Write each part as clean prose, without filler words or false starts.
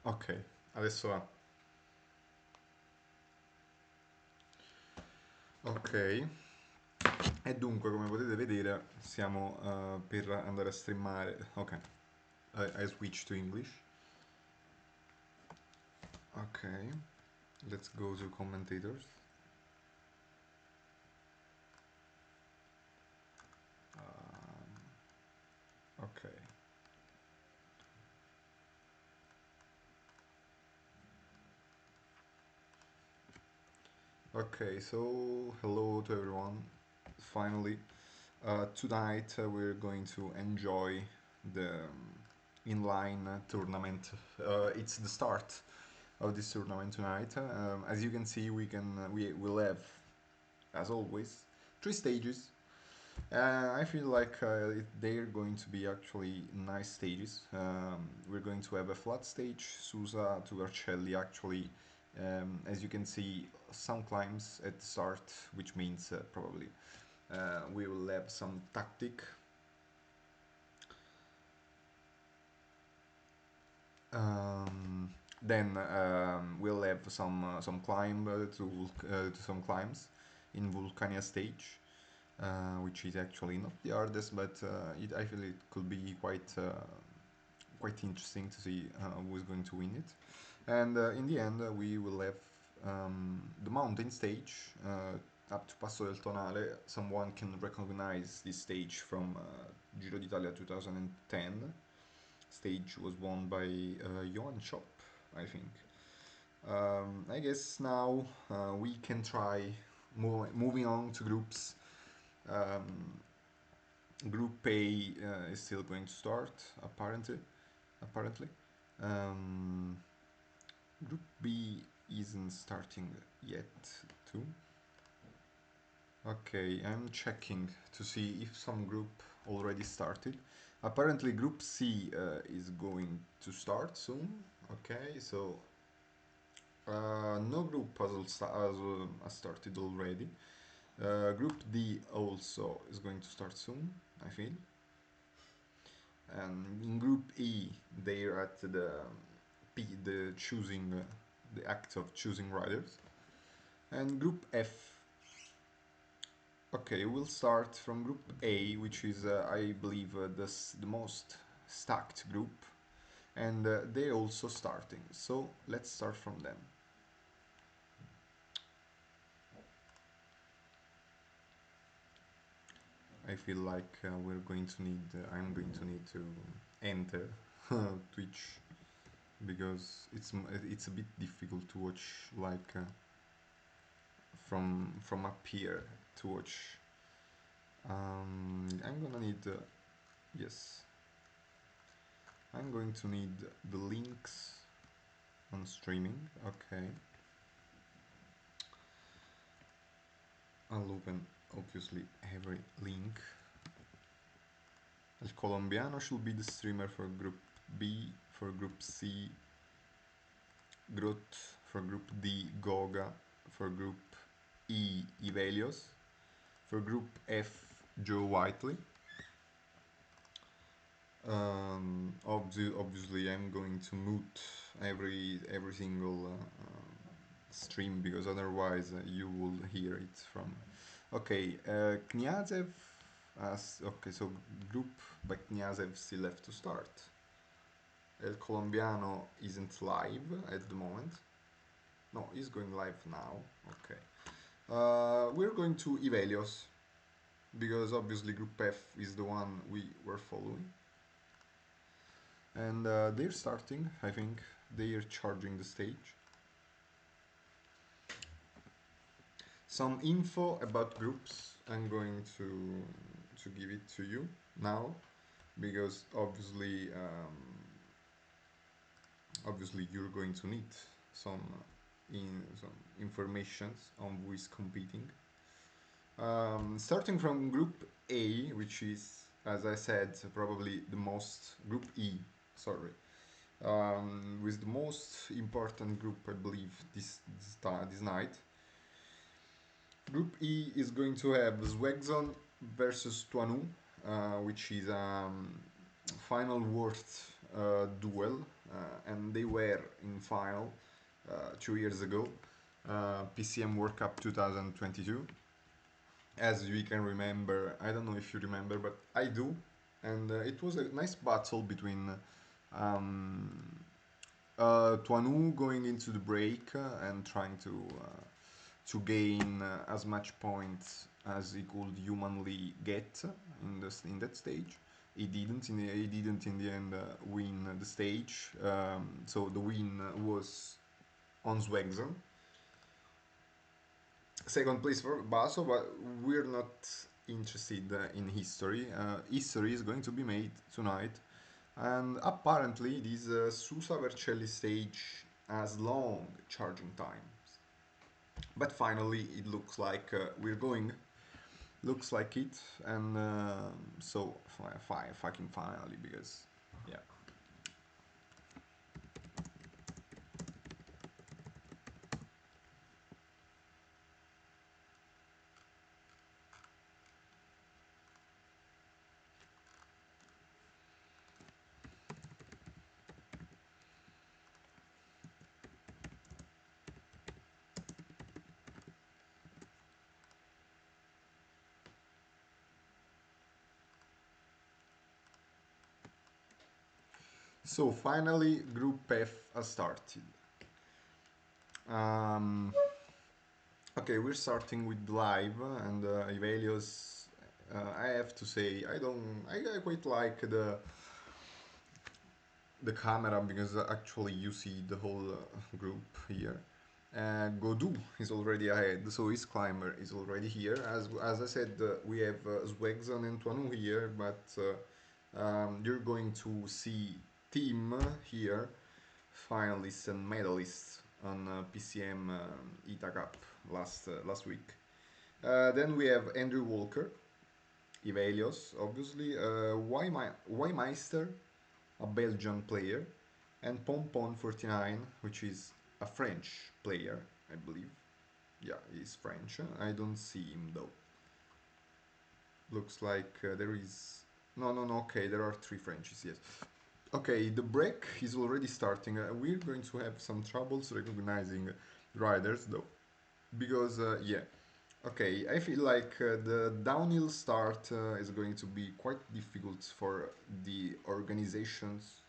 Ok, adesso va. Ok, e dunque come potete vedere siamo per andare a streamare. Ok, I switch to English. Ok, let's go to commentators. Ok, okay, so hello to everyone. Finally, tonight we're going to enjoy the inline tournament. It's the start of this tournament tonight. As you can see, we will have, as always, three stages. I feel like they're going to be actually nice stages. We're going to have a flat stage, Susa to Vercelli actually. As you can see, some climbs at the start, which means probably we will have some tactic. Um, then we'll have some climb to some climbs in Vulcania stage, which is actually not the hardest, but I feel it could be quite interesting to see who is going to win it. And in the end, we will have the mountain stage up to Passo del Tonale. Someone can recognize this stage from Giro d'Italia 2010. Stage was won by Johan Schopp, I think. I guess now we can try moving on to groups. Um, Group A is still going to start, apparently. Apparently, um, Group B isn't starting yet, too. Okay, I'm checking to see if some group already started. Apparently, Group C is going to start soon. Okay, so no group has started already. Group D also is going to start soon, I feel. And in Group E, they're at the choosing, the act of choosing riders. And Group F, okay, we'll start from Group A, which is, I believe, the most stacked group, and they're also starting. So let's start from them. I feel like I'm going to need to enter Twitch because it's a bit difficult to watch like from up here to watch. I'm gonna need yes, I'm going to need the links on streaming. Okay, I'll open obviously every link. El Colombiano should be the streamer for Group B, for Group C, Groot, for Group D, Goga, for Group E, Ivelios, for Group F, Joe Whiteley. Obviously, I'm going to mute every single stream because otherwise you will hear it from. Okay, Kniazev. Okay, so group by Kniazev still have to start. El Colombiano isn't live at the moment. No, he's going live now. Okay. We're going to Ivelios because obviously Group F is the one we were following. And they're starting, I think. They are charging the stage. Some info about groups. I'm going to give it to you now because obviously you're going to need some some informations on who is competing. Starting from Group A, which is, as I said, probably the most Group E. Sorry, with the most important group, I believe, this night. Group E is going to have Zwegson versus Tuanu, which is final worth duel, and they were in final 2 years ago, PCM World Cup 2022. As we can remember, I don't know if you remember, but I do, and it was a nice battle between um, Tuanu going into the break and trying to gain as much points as he could humanly get in that stage. He didn't in the end win the stage. So the win was on Zwegzen. Second place for Basso, but we're not interested in history. History is going to be made tonight, and apparently this Susa Vercelli stage has long charging times. But finally, it looks like we're going. Looks like it, and so fucking finally, because yeah. So finally, Group F has started. Um, okay, we're starting with live, and Ivelios. I have to say, I quite like the camera because actually you see the whole group here. Godu is already ahead, so his climber is already here. As I said, we have Zwegzan and Tuanu here, but you're going to see team here, finalists and medalists on PCM ITA Cup last week. Then we have Andrew Walker, Ivelios, obviously, Weimeister, a Belgian player, and Pompon 49, which is a French player, I believe. Yeah, he's French. I don't see him though. Looks like there is. No, no, no. Okay, there are three Frenchies. Yes. Okay, the break is already starting. We're going to have some troubles recognizing riders though, because yeah. Okay, I feel like the downhill start is going to be quite difficult the organizations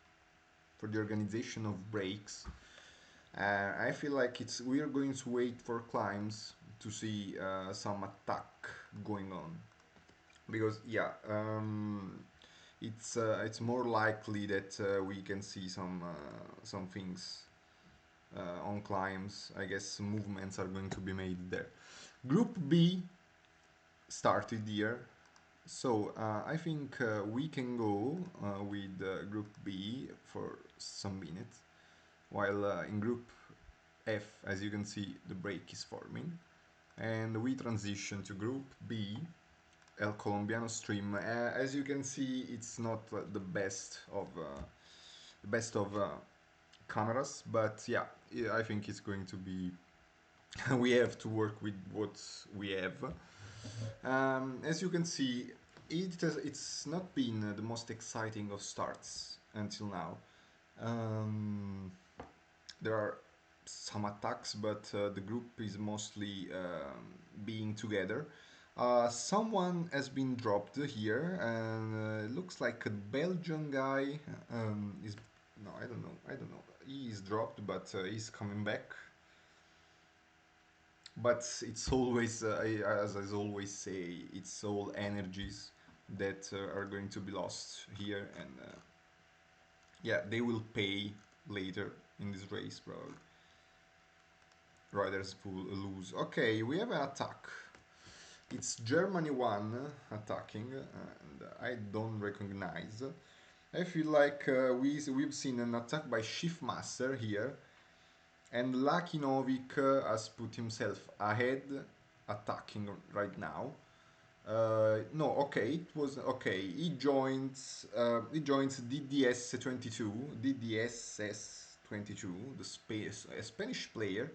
for the organization of breaks. I feel like it's we are going to wait for climbs to see some attack going on because yeah, it's more likely that we can see some things on climbs. I guess movements are going to be made there. Group B started here. So I think we can go with Group B for some minutes, while in Group F, as you can see, the break is forming, and we transition to Group B, El Colombiano stream. As you can see, it's not the best of cameras, but yeah, I think it's going to be. We have to work with what we have. As you can see, it's not been the most exciting of starts until now. Um, there are some attacks, but the group is mostly being together. Someone has been dropped here, and it looks like a Belgian guy is. No, I don't know. I don't know. He is dropped, but he's coming back. But it's always, as I always say, it's all energies that are going to be lost here, and yeah, they will pay later in this race, probably. Riders will lose. Okay, we have an attack. It's Germany 1 attacking, and I don't recognize. I feel like we've seen an attack by Shiftmaster here, and Lucky Novik has put himself ahead, attacking right now. No, okay, it was okay. He joins DDS 22, DDSS 22, the space a Spanish player,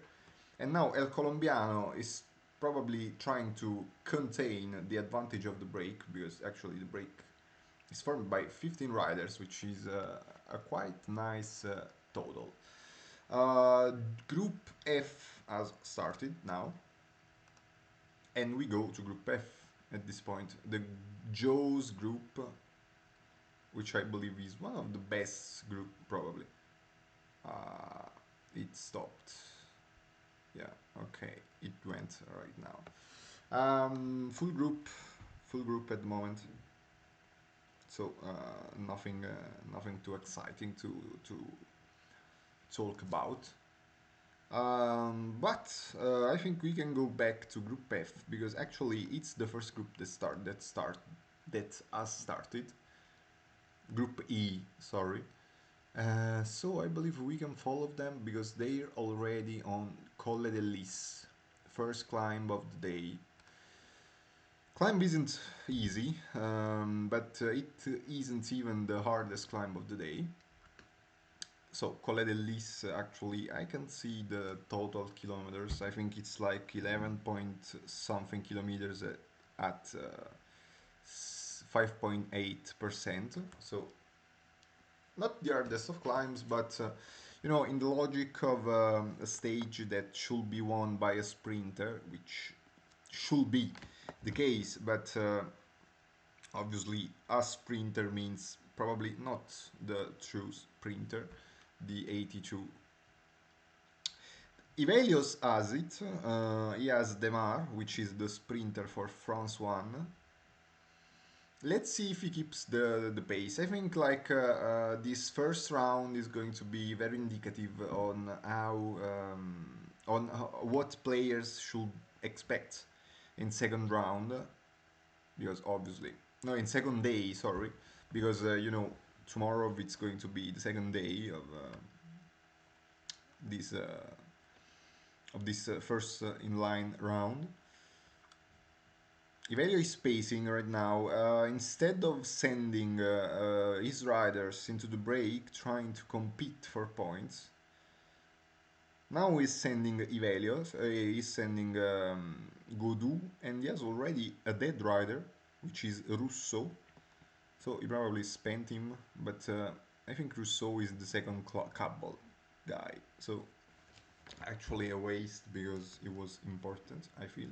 and now El Colombiano is probably trying to contain the advantage of the break because actually the break is formed by 15 riders, which is a quite nice total. Uh, Group F has started now, and we go to Group F at this point. The Joe's group, which I believe is one of the best group probably. Uh, it stopped. Yeah, okay, it went right now. Full group at the moment. So nothing too exciting to talk about. But I think we can go back to Group F because actually it's the first group that has started. Group E, sorry. So I believe we can follow them because they're already on Colle de Lis, first climb of the day. Climb isn't easy, but it isn't even the hardest climb of the day. So Colle de Lis, actually, I can see the total kilometers. I think it's like 11 point something kilometers at 5.8%. So not the hardest of climbs, but in the logic of a stage that should be won by a sprinter, which should be the case, but obviously a sprinter means probably not the true sprinter, the 82. Ivelios has it. He has Demar, which is the sprinter for France 1. Let's see if he keeps the pace. I think like this first round is going to be very indicative on what players should expect in second round, because obviously no, in second day, sorry, because tomorrow it's going to be the second day this uh, of this first inline round. Ivelio is pacing right now. Instead of sending his riders into the break, trying to compete for points, now he's sending Ivelios, he's sending Godou, and he has already a dead rider, which is Rousseau. So he probably spent him, but I think Rousseau is the second couple guy. So actually a waste because it was important, I feel.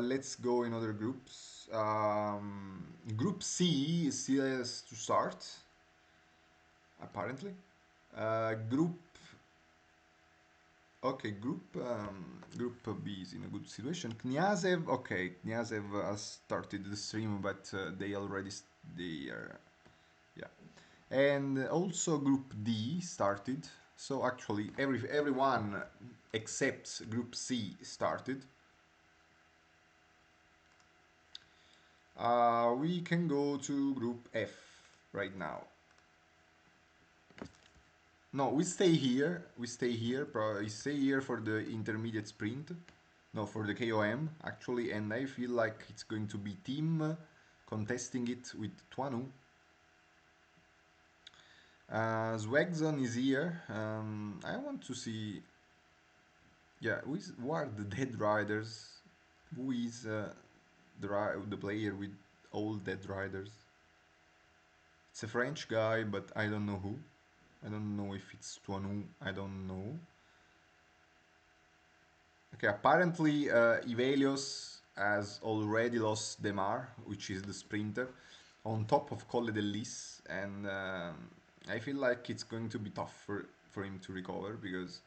Let's go in other groups. Group C still has to start, apparently. Group Okay, group B is in a good situation. Kniazev, okay, Kniazev has started the stream, but they already they are, yeah. And also Group D started. So actually, everyone except Group C started. We can go to Group F right now. No, we stay here. We stay here. We stay here for the intermediate sprint. No, for the KOM actually, and I feel like it's going to be team contesting it with Tuanu. Swagzon is here. I want to see. Yeah, who are the dead riders? Who is the player with all dead riders? It's a French guy, but I don't know who. I don't know if it's Tuanu. I don't know. Okay, apparently Ivelios has already lost Demar, which is the sprinter, on top of Colle de Lis, and I feel like it's going to be tough for him to recover because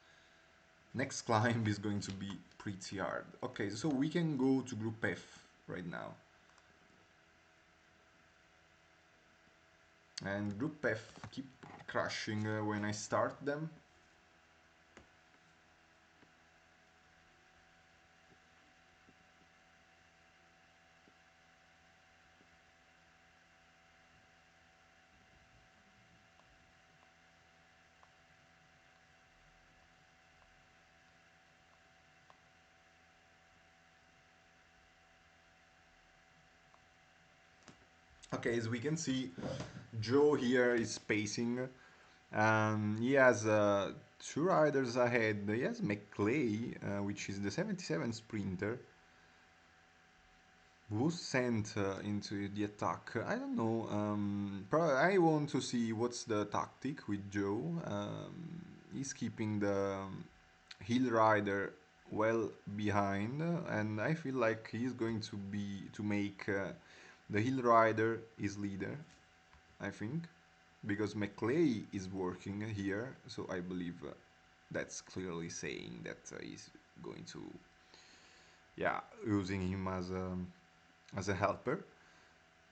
next climb is going to be pretty hard. Okay, so we can go to Group F right now. And Group F keep crashing when I start them. Okay, as we can see, Joe here is pacing. He has two riders ahead. He has McClay, which is the 77 sprinter. was sent into the attack. I don't know. I want to see what's the tactic with Joe. He's keeping the Hill Rider well behind, and I feel like he's going to make the Hill Rider his leader. I think because McClay is working here, so I believe that's clearly saying that he's going to, yeah, using him as a helper.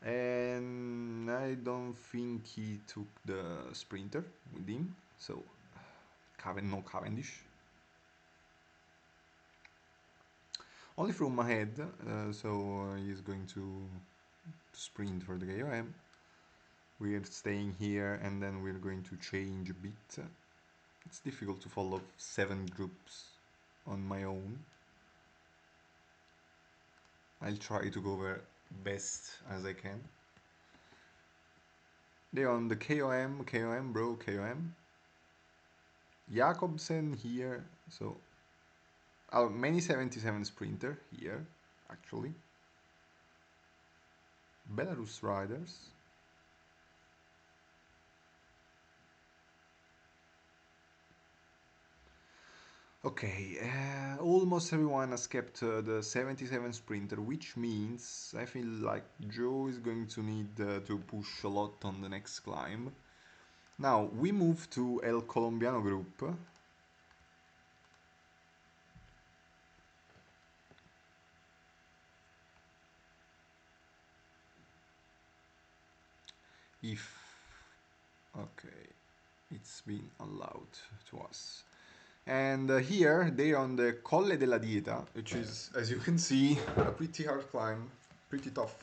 And I don't think he took the sprinter with him, so no Cavendish. Only from ahead, so he's going to sprint for the KOM. We're staying here and then we're going to change a bit. It's difficult to follow 7 groups on my own. I'll try to cover best as I can. They're on the KOM bro, KOM. Jakobsen here, so many 77 sprinter here, actually. Belarus riders. Okay, almost everyone has kept the 77 sprinter, which means I feel like Joe is going to need to push a lot on the next climb. Now, we move to El Colombiano group. If... okay, it's been allowed to us. And here they're on the Colle della Dieta, which is, as you can see, a pretty hard climb, pretty tough.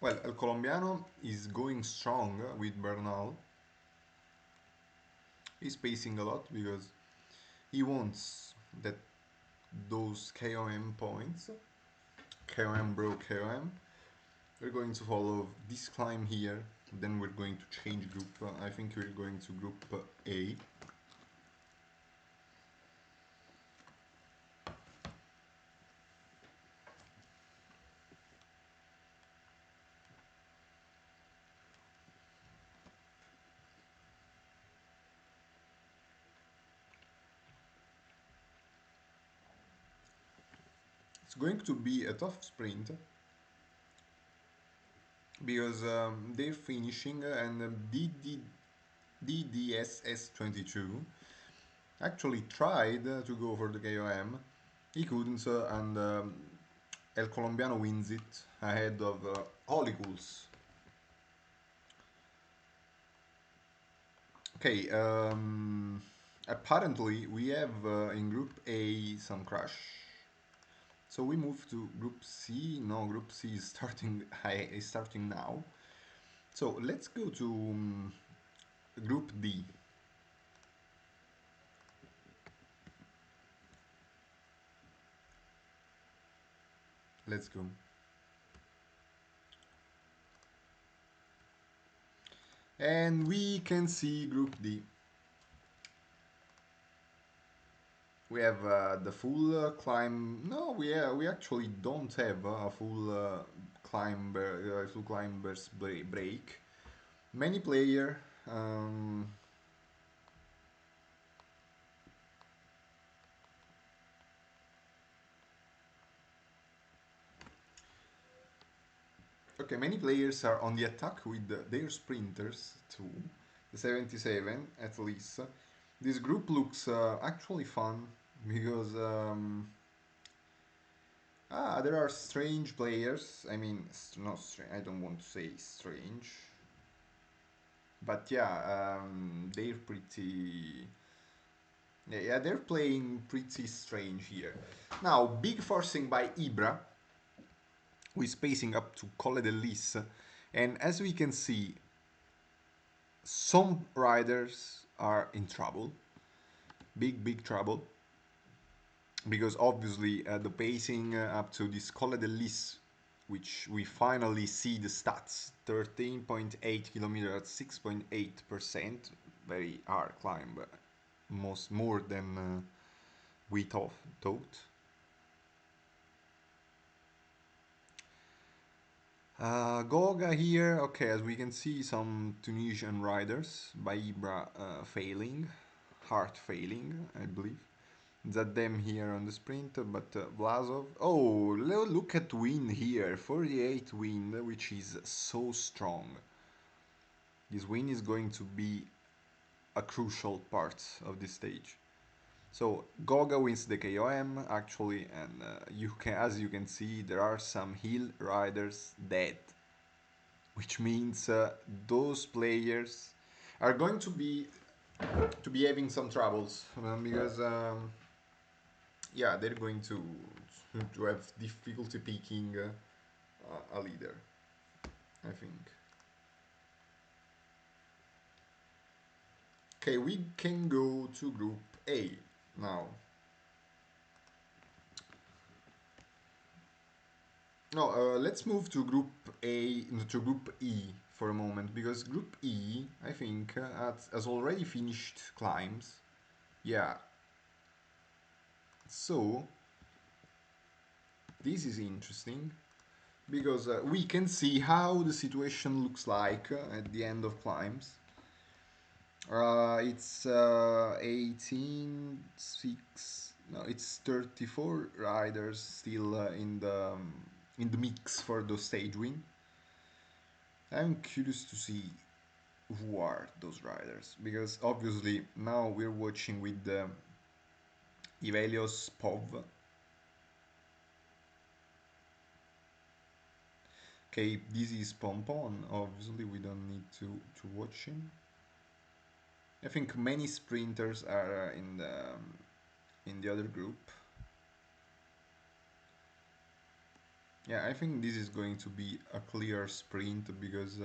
Well, El Colombiano is going strong with Bernal. He's pacing a lot because he wants that those KOM points. KOM bro, KOM. We're going to follow this climb here. Then we're going to change group. I think we're going to group A. It's going to be a tough sprint because they're finishing and DDSS22 actually tried to go for the KOM. He couldn't, and El Colombiano wins it ahead of Holy Ghouls. Okay, apparently we have in Group A some crash. So we move to Group C. No, Group C is starting. Is starting now. So let's go to Group D. Let's go. And we can see Group D. We have the full climb. No, we actually don't have a full climbers break. Many player. Okay, many players are on the attack with their sprinters too. The 77 at least. This group looks actually fun because there are strange players. I mean, not strange. I don't want to say strange, but yeah, they're pretty. Yeah, they're playing pretty strange here. Now, big forcing by Ibra, who is pacing up to Colle del Lis, and as we can see, some riders are in trouble, big trouble, because obviously the pacing up to this Colle del Lis, which we finally see the stats, 13.8 kilometer at 6.8%, very hard climb, most more than we thought. Goga here, okay, as we can see, some Tunisian riders, Baibra failing, hard failing, I believe. That them here on the sprint, but Vlasov. Oh, look at wind here, 48 wind, which is so strong. This wind is going to be a crucial part of this stage. So Goga wins the KOM actually, and as you can see, there are some hill riders dead, which means those players are going to be having some troubles because yeah, they're going to have difficulty picking a leader, I think. Okay, we can go to Group A now. No, let's move to Group A, to Group E for a moment, because Group E, I think, has already finished climbs. Yeah. So this is interesting because we can see how the situation looks like at the end of climbs. It's 18, 6. No, it's 34 riders still in the mix for the stage win. I'm curious to see who are those riders because obviously now we're watching with Ivelios Pov. Okay, this is Pompon. Obviously, we don't need to watch him. I think many sprinters are in the other group. Yeah, I think this is going to be a clear sprint because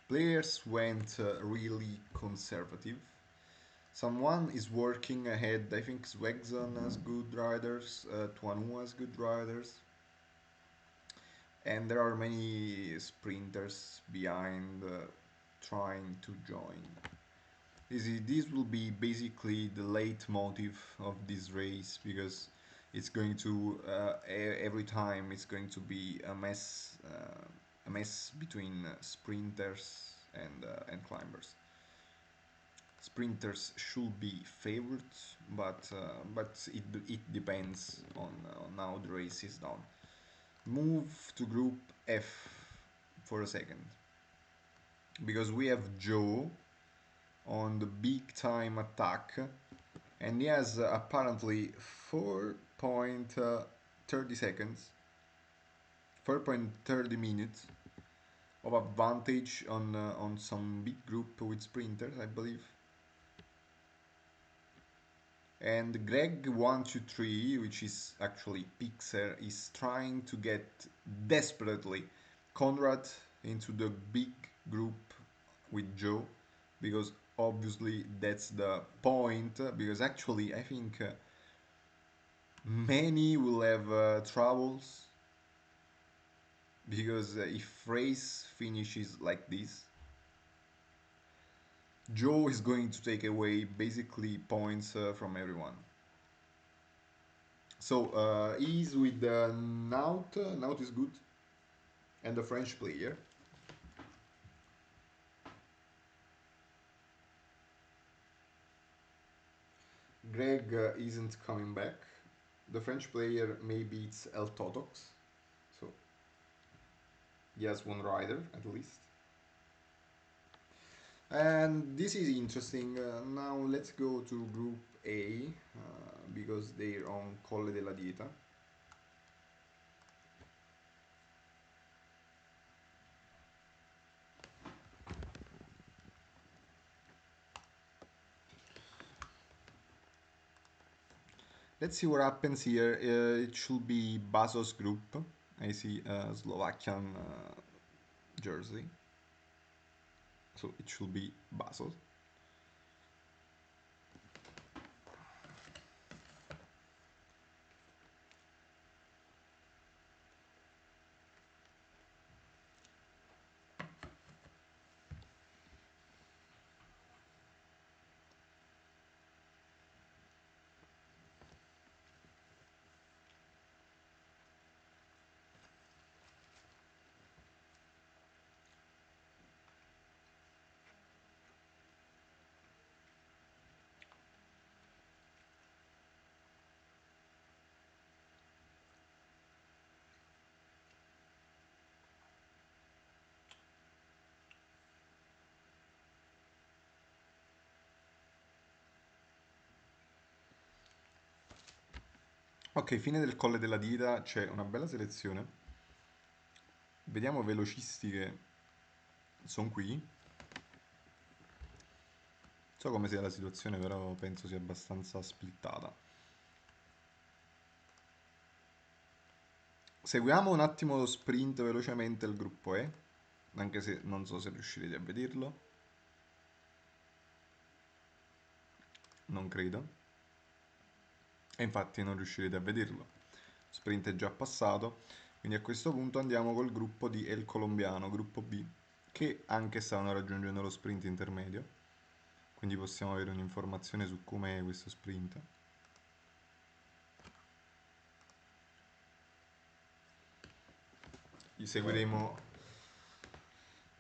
players went really conservative. Someone is working ahead. I think Swegson has good riders, Tuanu has good riders, and there are many sprinters behind trying to join. This will be basically the leitmotif of this race because it's going to every time it's going to be a mess between sprinters and climbers. Sprinters should be favored, but it depends on how the race is done. Move to Group F for a second because we have Joe on the big time attack, and he has apparently 4.30 seconds, 4.30 minutes of advantage on some big group with sprinters, I believe. And Greg123, which is actually Pixar, is trying to get desperately Conrad into the big group with Joe, because obviously that's the point. Because actually, I think many will have troubles because if race finishes like this, Joe is going to take away basically points from everyone. So he's with Naut. Naut is good, and the French player. Greg isn't coming back. The French player maybe it's El Totox, so he has one rider at least. And this is interesting. Now let's go to Group A because they're on Colle della Dieta. Let's see what happens here. It should be Basos Group. I see a Slovakian jersey. so it should be Basel. Ok, fine del Colle della Dita, c'è una bella selezione. Vediamo velocisti che sono qui. Non so come sia la situazione, però penso sia abbastanza splittata. Seguiamo un attimo lo sprint velocemente il gruppo E, anche se non so se riuscirete a vederlo, non credo. E infatti non riuscirete a vederlo. Lo sprint è già passato, quindi a questo punto andiamo col gruppo di El Colombiano, gruppo B, che anche stanno raggiungendo lo sprint intermedio, quindi possiamo avere un'informazione su com'è questo sprint. Seguiremo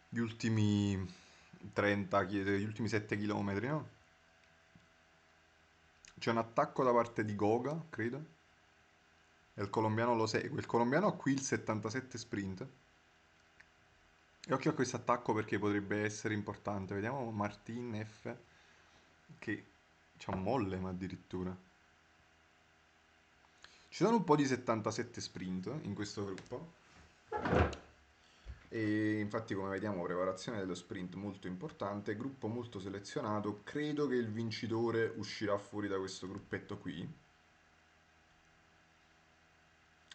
gli ultimi 30, gli ultimi 7 km, no? C'è un attacco da parte di Goga, credo, e il colombiano lo segue. Il colombiano ha qui il 77 sprint. E occhio a questo attacco perché potrebbe essere importante. Vediamo Martin F. che c'ha un molle, ma addirittura. Ci sono un po' di 77 sprint in questo gruppo. E infatti, come vediamo, preparazione dello sprint molto importante, gruppo molto selezionato. Credo che il vincitore uscirà fuori da questo gruppetto qui.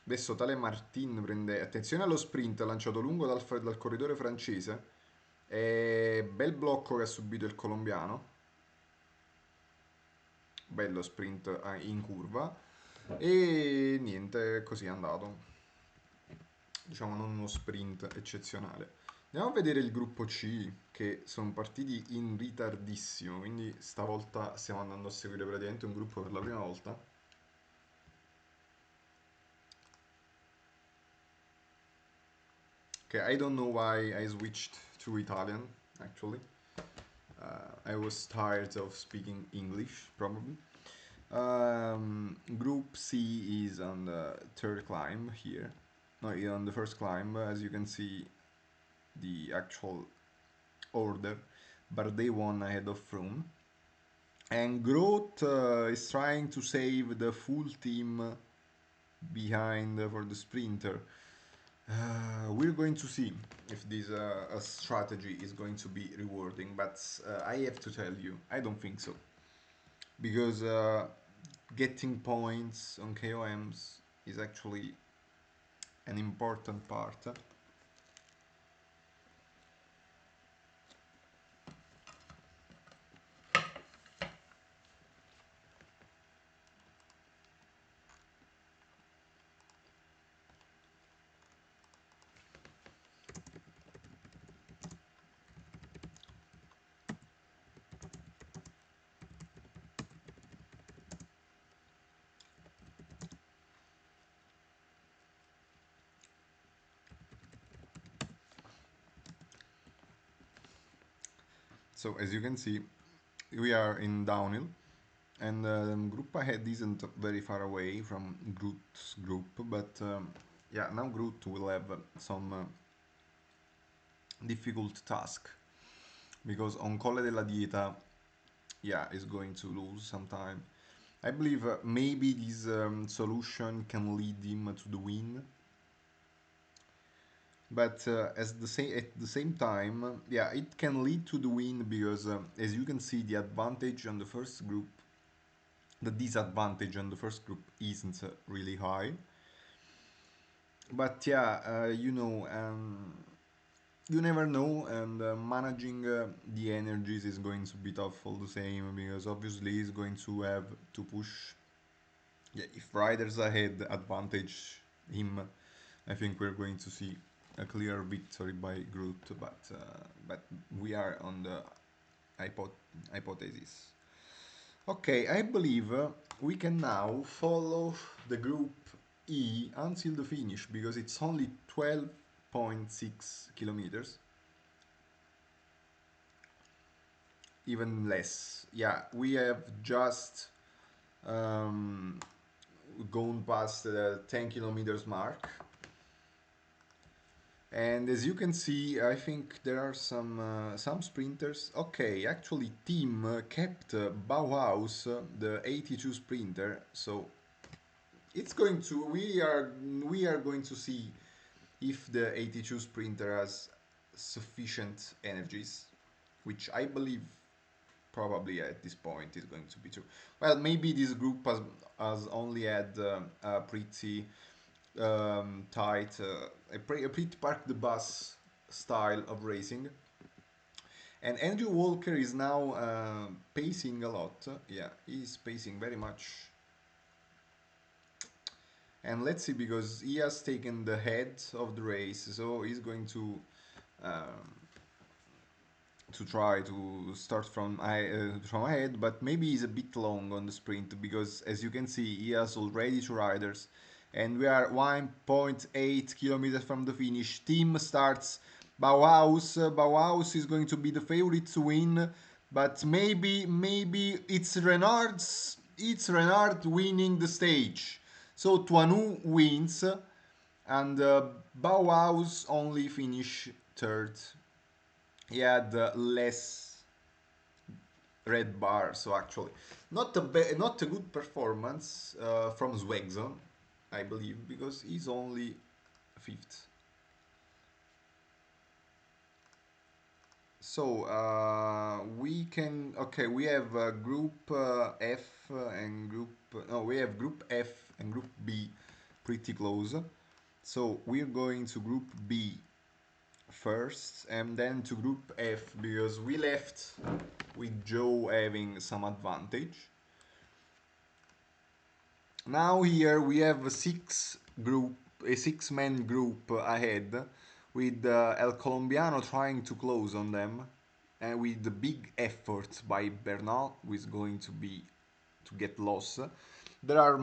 Adesso tale Martin prende. Attenzione allo sprint lanciato lungo dal corridore francese. Bel blocco che ha subito il colombiano. Bello sprint in curva. E niente, così è andato. Diciamo non uno sprint eccezionale. Andiamo a vedere il gruppo C, che sono partiti in ritardissimo, quindi stavolta stiamo andando a seguire praticamente un gruppo per la prima volta. Okay, I don't know why I switched to Italian, actually. I was tired of speaking English, probably. Group C is on the third climb here. No, on the first climb, as you can see, the actual order. Bardet won ahead of Froome. And Groth is trying to save the full team behind for the sprinter. We're going to see if this strategy is going to be rewarding, but I have to tell you, I don't think so. Because getting points on KOMs is actually an important part. So as you can see, we are in downhill, and group ahead isn't very far away from Groot's group, but yeah, now Groot will have some difficult task because on Colle della Dieta, yeah, is going to lose some time. I believe maybe this solution can lead him to the win, but at the same time, yeah, it can lead to the win because as you can see, the advantage on the first group, the disadvantage on the first group isn't really high. But yeah, you never know, and managing the energies is going to be tough all the same, because obviously he's going to have to push. Yeah, if riders ahead advantage him, I think we're going to see a clear victory by Groot, but we are on the hypothesis. Okay, I believe we can now follow the group E until the finish, because it's only 12.6 kilometers, even less. Yeah, we have just um, gone past the 10 kilometers mark. And as you can see, I think there are some sprinters. Okay, actually, team kept Bauhaus, the 82 sprinter. So it's going to we are going to see if the 82 sprinter has sufficient energies, which I believe probably at this point is going to be true. Well, maybe this group has only had a pretty tight, a pretty park the bus style of racing. And Andrew Walker is now pacing a lot. Yeah, he's pacing very much. And let's see, because he has taken the head of the race, so he's going um, to try to start from ahead, but maybe he's a bit long on the sprint, because as you can see, he has already two riders, and we are 1.8 kilometers from the finish. Team starts Bauhaus. Bauhaus is going to be the favorite to win, but maybe it's Renard winning the stage. So Tuanu wins, and Bauhaus only finish third. He had less red bar, so actually not a good performance from Zwegson, I believe, because he's only fifth. So we can okay. We have group F and group no. We have group F and group B pretty close. So we're going to group B first, and then to group F, because we left with Joe having some advantage. Now here we have a six-man group ahead, with El Colombiano trying to close on them, and with the big effort by Bernal, who is going to get lost. There are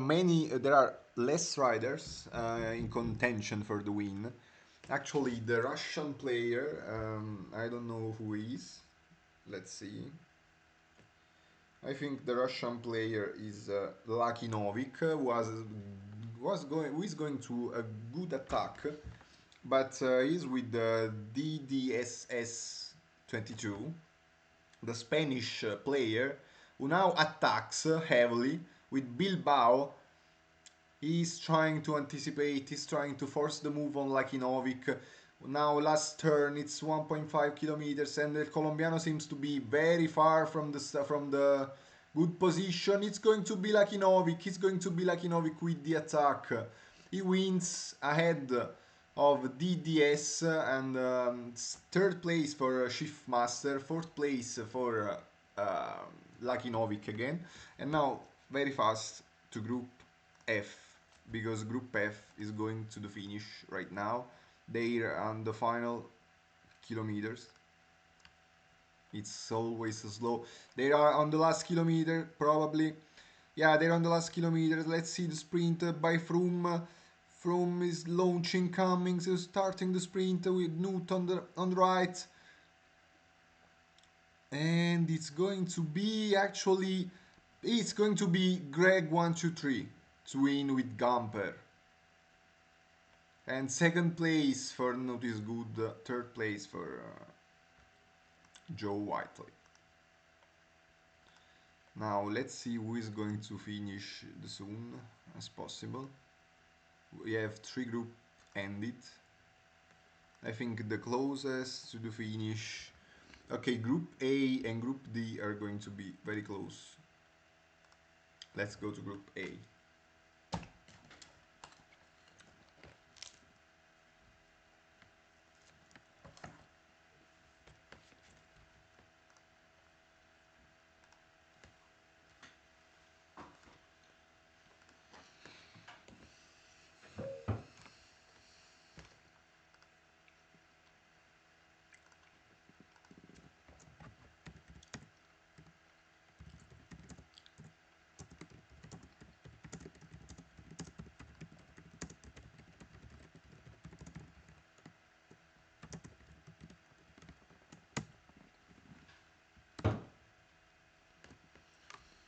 less riders in contention for the win. Actually, the Russian player, I don't know who he is. Let's see. I think the Russian player is Lucky Novik, who is going to a good attack, but he's with the DDSS 22, the Spanish player, who now attacks heavily with Bilbao. He's trying to anticipate, he's trying to force the move on Lakinovic. Now last turn, it's 1.5 kilometers, and the Colombiano seems to be very far from the good position. It's going to be Lakinovic. It's going to be Lakinovic with the attack. He wins ahead of DDS, and third place for Shiftmaster, fourth place for Lakinovic again, and now very fast to Group F, because Group F is going to the finish right now. They're on the final kilometers. It's always slow. They are on the last kilometer, probably. Yeah, they're on the last kilometer. Let's see the sprint by Froome. Froome is launching, coming, so starting the sprint with Newt on the right. And it's going to be Greg 123 to win with Gamper. And second place for Newt is good. Third place for Joe Whiteley. Now let's see who is going to finish the soon as possible. We have three group ended. I think the closest to the finish. Okay, Group A and Group D are going to be very close. Let's go to Group A.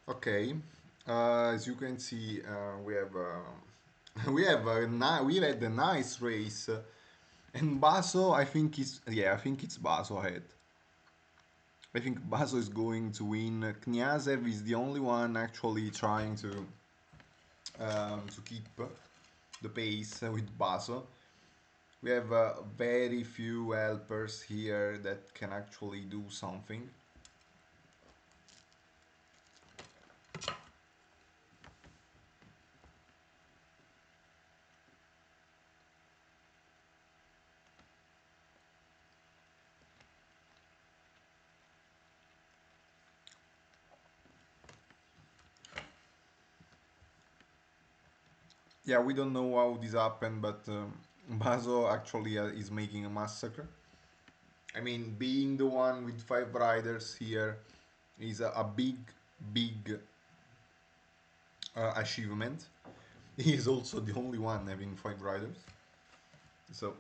Okay, as you can see, we have we had a nice race, and Basso. I think it's Basso ahead. I think Basso is going to win. Kniazev is the only one actually trying to keep the pace with Basso. We have very few helpers here that can actually do something. Yeah, we don't know how this happened, but Basso actually is making a massacre. I mean, being the one with five riders here is a big, big achievement. He is also the only one having five riders. So,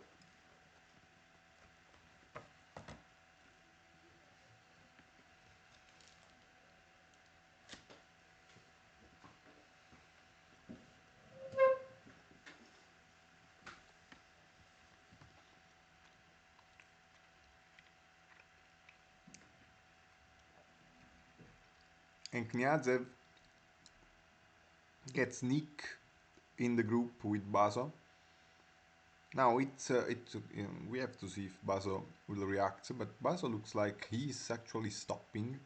and Kniazev gets Nick in the group with Basso. Now we have to see if Basso will react, but Basso looks like he's actually stopping,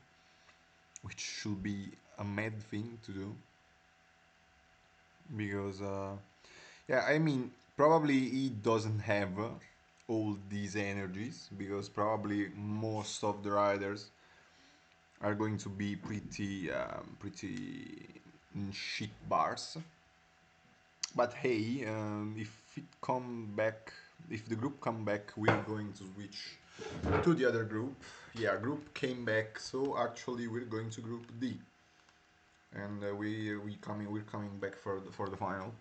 which should be a mad thing to do because yeah, I mean probably he doesn't have all these energies because probably most of the riders are going to be pretty shit bars. But hey, if the group come back, we're going to switch to the other group. Yeah, group came back, so actually we're going to group D, and we're coming back for the final.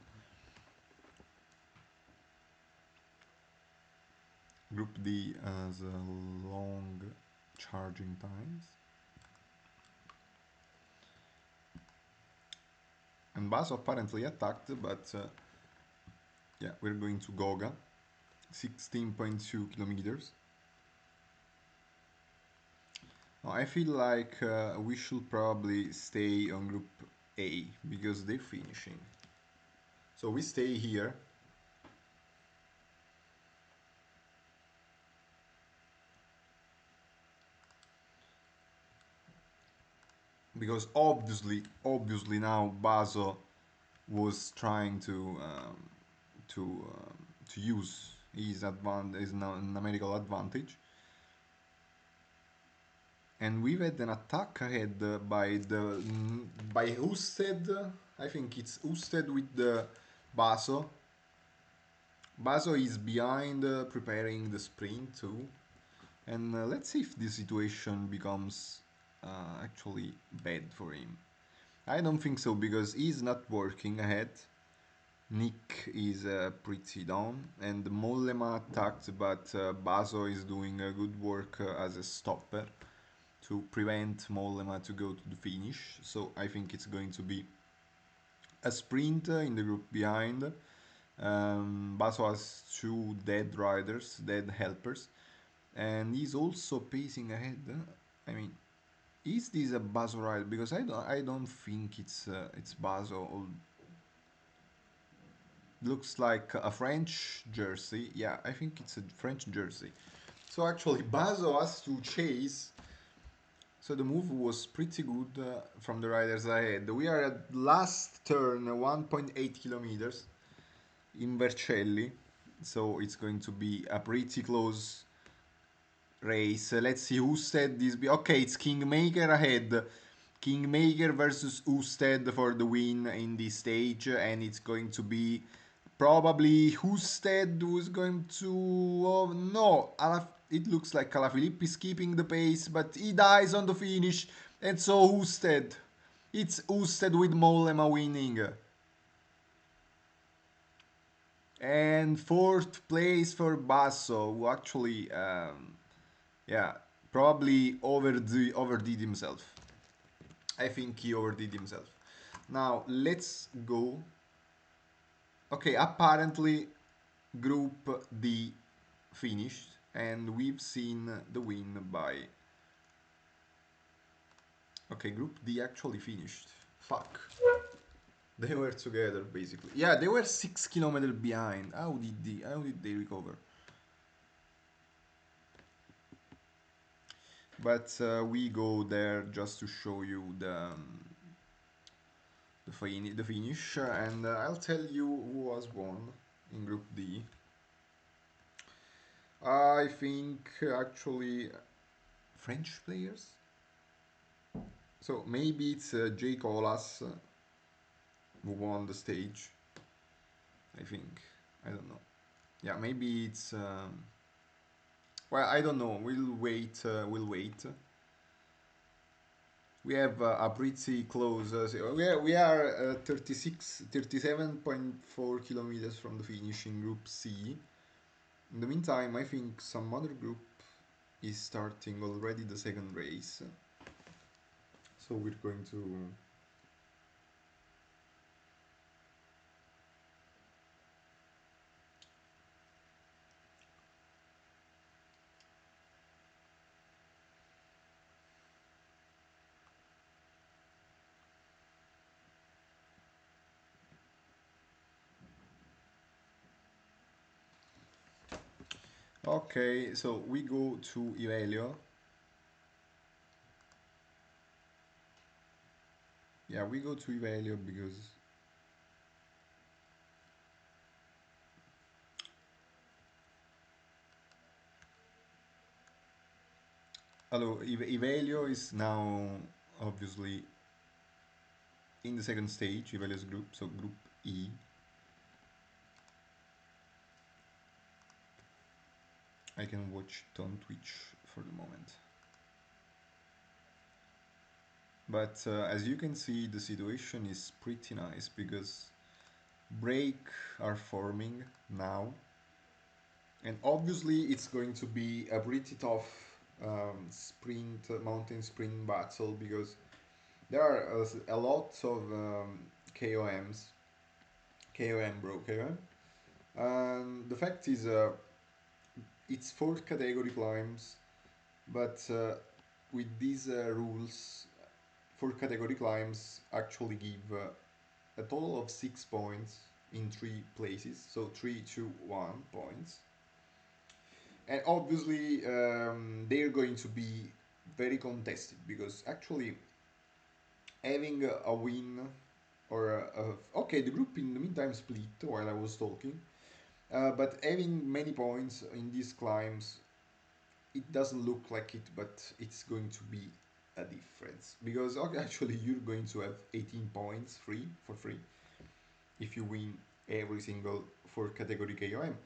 Group D has long charging times, and Bas apparently attacked, but yeah, we're going to Goga, 16.2 kilometers. Now, I feel like we should probably stay on Group A because they're finishing. So we stay here. Because obviously now Baso was trying to use his numerical advantage, and we've had an attack ahead by Usted. I think it's Usted with the Baso. Baso is behind, preparing the sprint too, and let's see if the situation becomes actually bad for him. I don't think so because he's not working ahead. Nick is pretty down, and Mollema attacked, but Baso is doing good work as a stopper to prevent Mollema to go to the finish. So I think it's going to be a sprint in the group behind. Baso has two dead riders, dead helpers, and he's also pacing ahead. I mean, is this a Baso rider? Because I don't think it's Baso. Looks like a French jersey. Yeah, I think it's a French jersey. So actually, Bazo has to chase. So the move was pretty good from the riders ahead. We are at last turn, 1.8 kilometers in Vercelli. So it's going to be a pretty close race. Let's see who said this. Okay, it's Kingmaker ahead. Kingmaker versus Usted for the win in this stage, and it's going to be probably Usted who's going to. Oh no, it looks like Alaphilippe is keeping the pace, but he dies on the finish, and so Usted. It's Usted with Mollema winning. And fourth place for Basso, who actually yeah, probably overdid himself. I think he overdid himself. Now let's go. Okay, apparently Group D finished, and we've seen the win by. Okay, Group D actually finished. Fuck. They were together basically. Yeah, they were 6 kilometers behind. How did they recover? But we go there just to show you the finish, and I'll tell you who was won in Group D. I think actually French players. So maybe it's Jay Colas who won the stage. I think. I don't know. Yeah, maybe it's. Well, I don't know. We'll wait. We'll wait. We have a pretty close. We are 37.4 kilometers from the finish in Group C. In the meantime, I think some other group is starting already the second race. So we're going to. Okay, so we go to Ivelio. Yeah, we go to Ivelio because. Hello, Ivelio is now obviously in the second stage, Ivelio's group, so Group E. I can watch it on Twitch for the moment. But as you can see, the situation is pretty nice because break are forming now, and obviously it's going to be a pretty tough mountain sprint battle because there are a lot of KOMs, KOM bro, KOM. And the fact is, it's four category climbs, but with these rules, four category climbs actually give a total of 6 points in three places, so 3, 2, 1 points. And obviously, they're going to be very contested because actually having a win or okay, the group in the meantime split while I was talking, but having many points in these climbs, it doesn't look like it, but it's going to be a difference because okay, actually you're going to have 18 points free for free if you win every single four category KOM,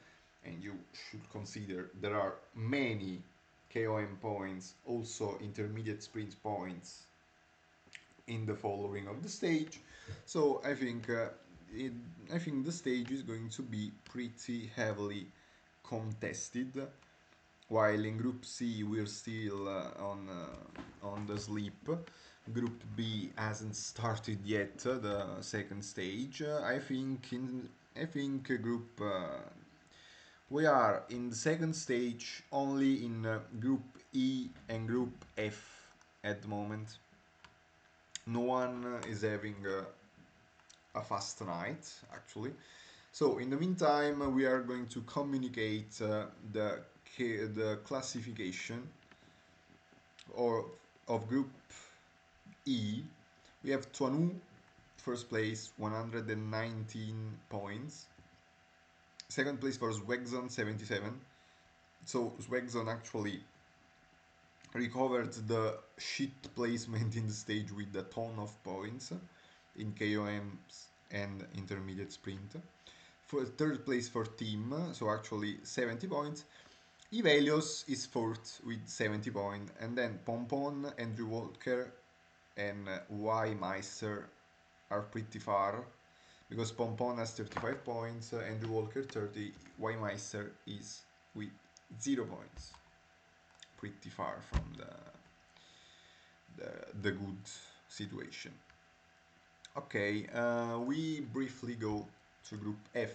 and you should consider there are many KOM points, also intermediate sprint points in the following of the stage. So it, I think the stage is going to be pretty heavily contested. While in Group C we're still on the sleep. Group B hasn't started yet the second stage. I think Group we are in the second stage only in Group E and Group F at the moment. No one is having a fast night actually. So in the meantime, we are going to communicate the classification or of Group E. We have Tuanu first place, 119 points. Second place for Swegzon, 77. So Swegzon actually recovered the shit placement in the stage with a ton of points in KOMs and intermediate sprint. For third place for team, so actually 70 points. Ivelios is fourth with 70 points, and then Pompon, Andrew Walker, and Y Meister are pretty far because Pompon has 35 points, Andrew Walker 30, Y Meister is with 0 points. Pretty far from the good situation. Okay, we briefly go to Group F.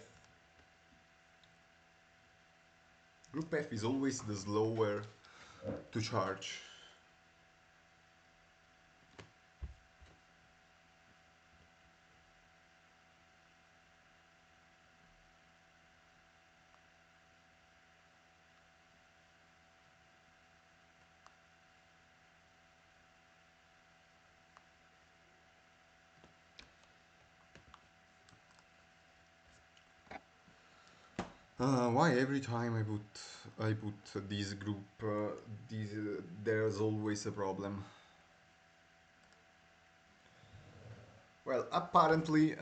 Group F is always the slower to charge. Why every time I put this group, there's always a problem. Well, apparently,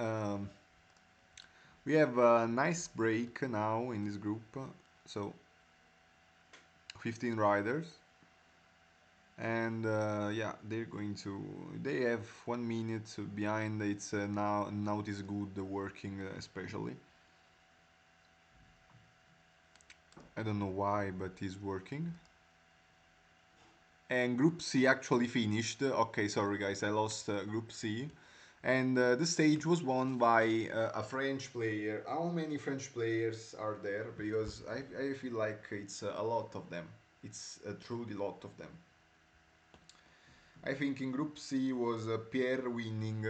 we have a nice break now in this group. So 15 riders, and yeah, they have 1 minute behind. It's now it is good working, especially. I don't know why, but it's working. And Group C actually finished. Okay, sorry guys, I lost Group C. And the stage was won by a French player. How many French players are there? Because I feel like it's a lot of them. It's a truly lot of them. I think in Group C was Pierre winning,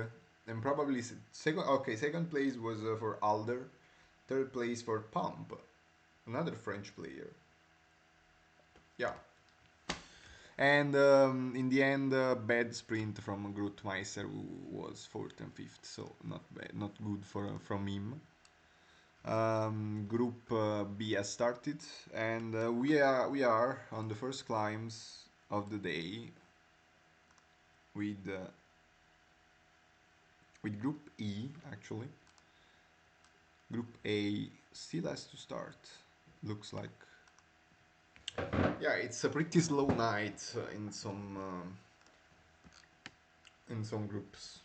and probably second. Okay, second place was for Alder, third place for Pump, another French player. Yeah, and in the end, bad sprint from Grootmeister, who was fourth and fifth, so not bad, not good for from him. Group B has started, and we are on the first climbs of the day with uh, with Group E actually. Group A still has to start. Looks like. Yeah, it's a pretty slow night in some groups.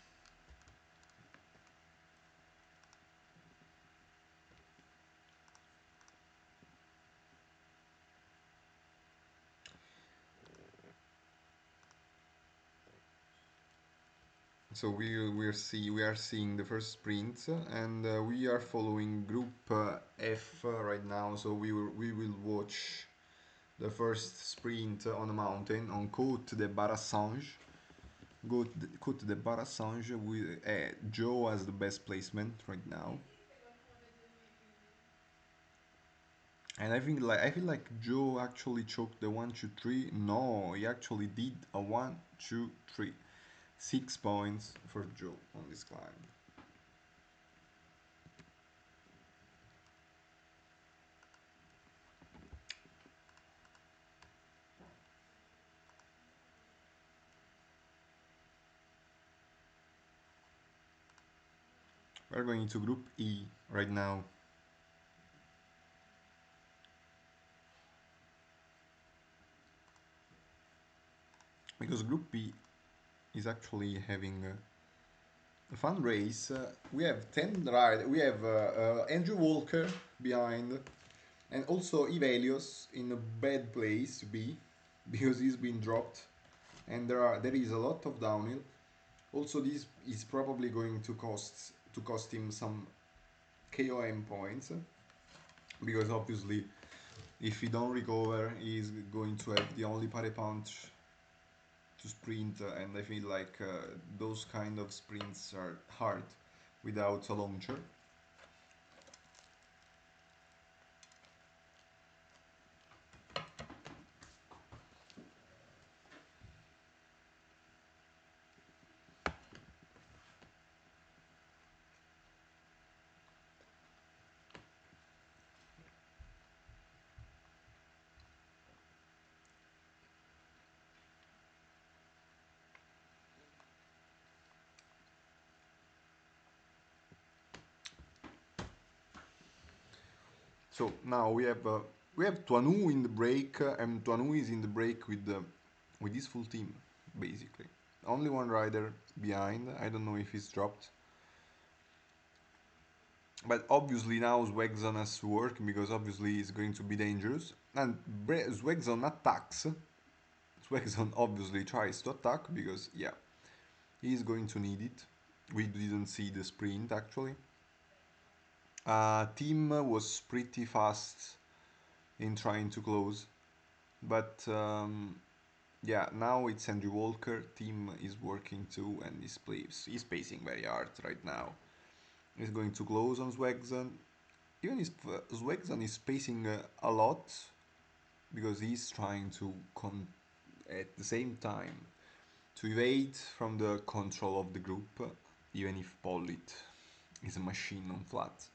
So we are seeing the first sprint, and we are following Group F right now. So we will watch the first sprint on a mountain on Côte de Barassange. Côte de Barassange. Joe has the best placement right now, and I feel like Joe actually choked the 1, 2, 3. No, he actually did a 1, 2, 3. 6 points for Joe on this climb. We're going to Group E right now. Because Group B is actually having a fun race. We have 10 riders. We have Andrew Walker behind, and also Ivelios in a bad place to be because he's been dropped, and there is a lot of downhill. Also, this is probably going to cost him some KOM points because obviously, if he don't recover, he's going to have the only parry punch to sprint, and I feel like those kind of sprints are hard without a launcher. So now we have Tuanu in the break, and Tuanu is in the break with his full team, basically. Only one rider behind. I don't know if he's dropped. But obviously now Zwegson has to work because obviously it's going to be dangerous. And Zwegson attacks. Swagzone obviously tries to attack because, yeah, He's going to need it. We didn't see the sprint actually. Team was pretty fast in trying to close, but yeah, now it's Andrew Walker. Team is working too, and he's pacing very hard right now. He's going to close on Swagson. Even if Swagson is pacing a lot because he's trying to at the same time to evade from the control of the group, even if Pollitt is a machine on flat,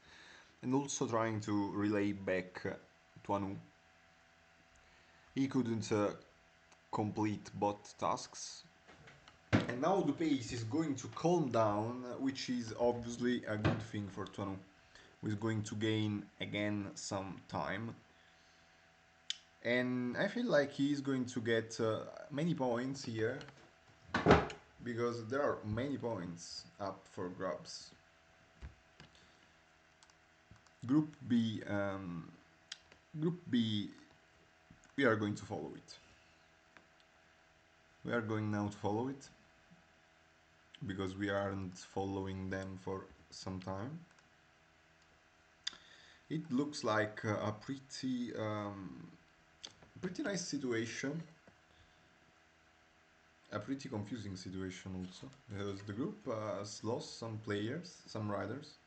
and also trying to relay back to Anu. He couldn't complete bot tasks, and now the pace is going to calm down, which is obviously a good thing for Tuanu, who is going to gain again some time. And I feel like he's going to get many points here because there are many points up for grabs. Group B, Group B, we are going to follow it. We are going now to follow it because we aren't following them for some time. It looks like a pretty nice situation, a pretty confusing situation also, because the group has lost some players, some riders.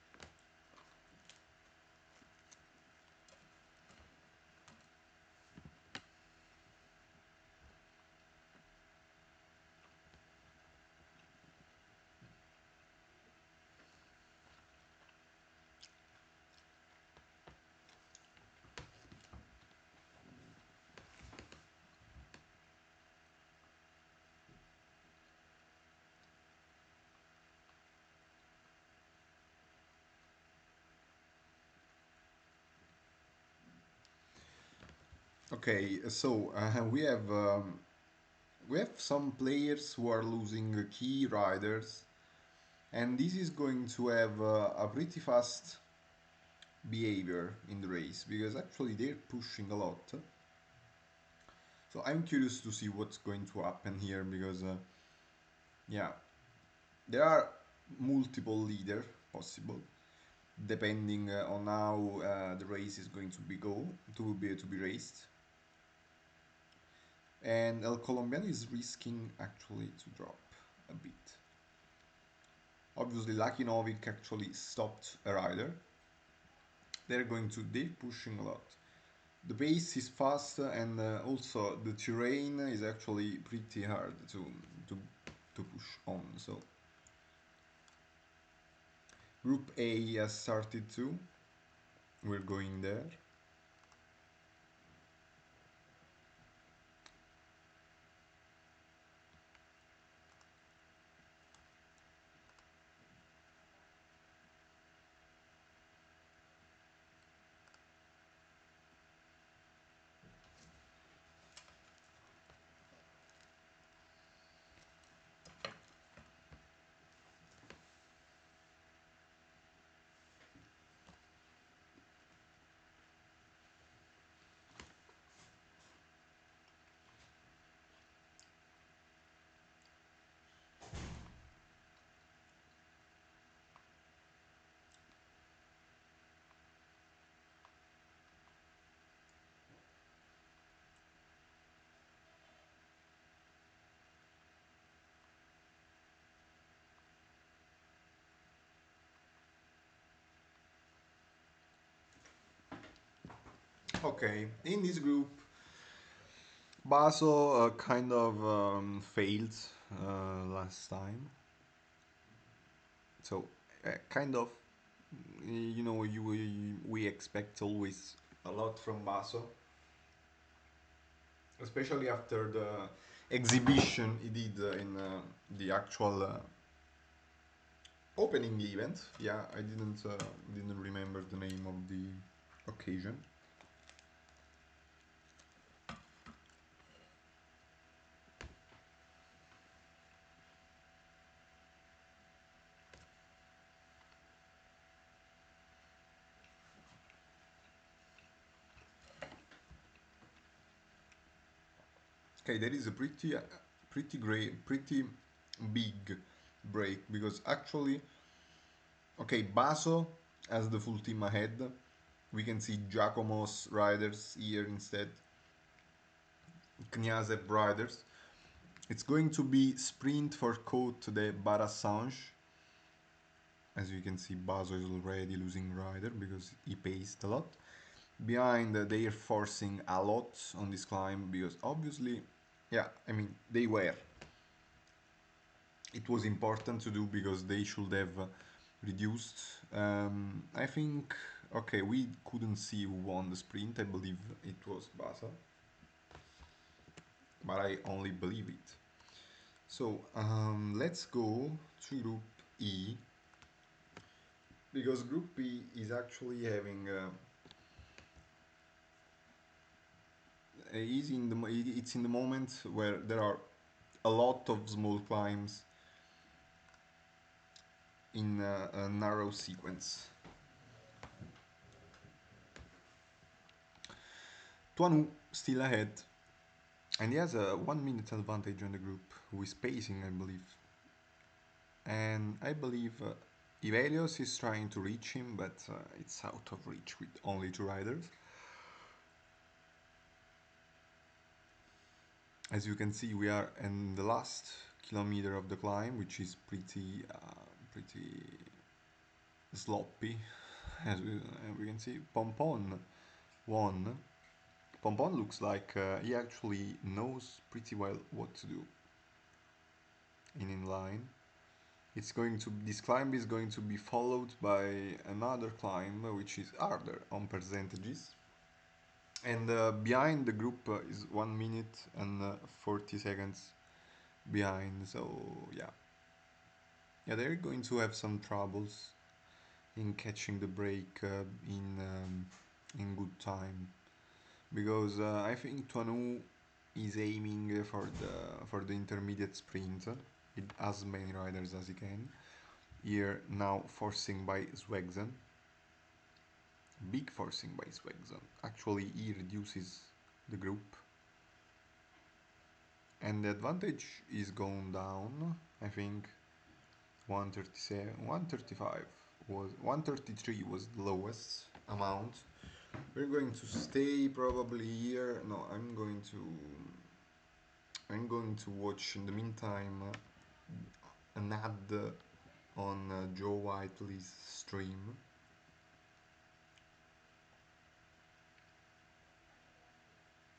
Okay, so we have some players who are losing key riders, and this is going to have a pretty fast behavior in the race because actually they're pushing a lot. So I'm curious to see what's going to happen here because yeah, there are multiple leaders possible depending on how the race is going to be raced. And El Colombian is risking actually to drop a bit. Obviously, Lucky Novik actually stopped a rider. They're pushing a lot. The pace is fast, and also the terrain is actually pretty hard to to push on. So Group A has started too. We're going there. Okay, in this group, Baso kind of failed last time. So, kind of, we expect always a lot from Baso, especially after the exhibition he did in the actual opening event. Yeah, I didn't remember the name of the occasion. Okay, there is a pretty great, pretty big break because actually, okay, Basso has the full team ahead. We can see Giacomo's riders here instead, Kniazev riders. It's going to be sprint for Côte de Barassange. As you can see, Basso is already losing rider because he paced a lot. Behind, they are forcing a lot on this climb because obviously, yeah, I mean, they were. It was important to do because they should have reduced. I think, okay, we couldn't see who won the sprint. I believe it was Basso, but I only believe it. So let's go to Group E because Group E is actually having is in the it's in the moment where there are a lot of small climbs in a narrow sequence. Tuanu still ahead, and he has a 1 minute advantage on the group, who is pacing, I believe. And I believe Ivelios is trying to reach him, but it's out of reach with only two riders. As you can see, we are in the last kilometer of the climb, which is pretty sloppy. As we can see, Pompon won. Pompon looks like he actually knows pretty well what to do in inline. It's going to this climb is going to be followed by another climb which is harder on percentages. And behind the group is 1 minute and 40 seconds behind. So yeah, they're going to have some troubles in catching the break in good time because I think Tuanu is aiming for the intermediate sprint with as many riders as he can. Here now forcing by Swegzen. Big forcing by Swegzen. Actually, he reduces the group. And the advantage is going down. I think 137, 135 was 133 was the lowest amount. We're going to stay probably here. No, I'm going to watch in the meantime an ad on Joe Whiteley's stream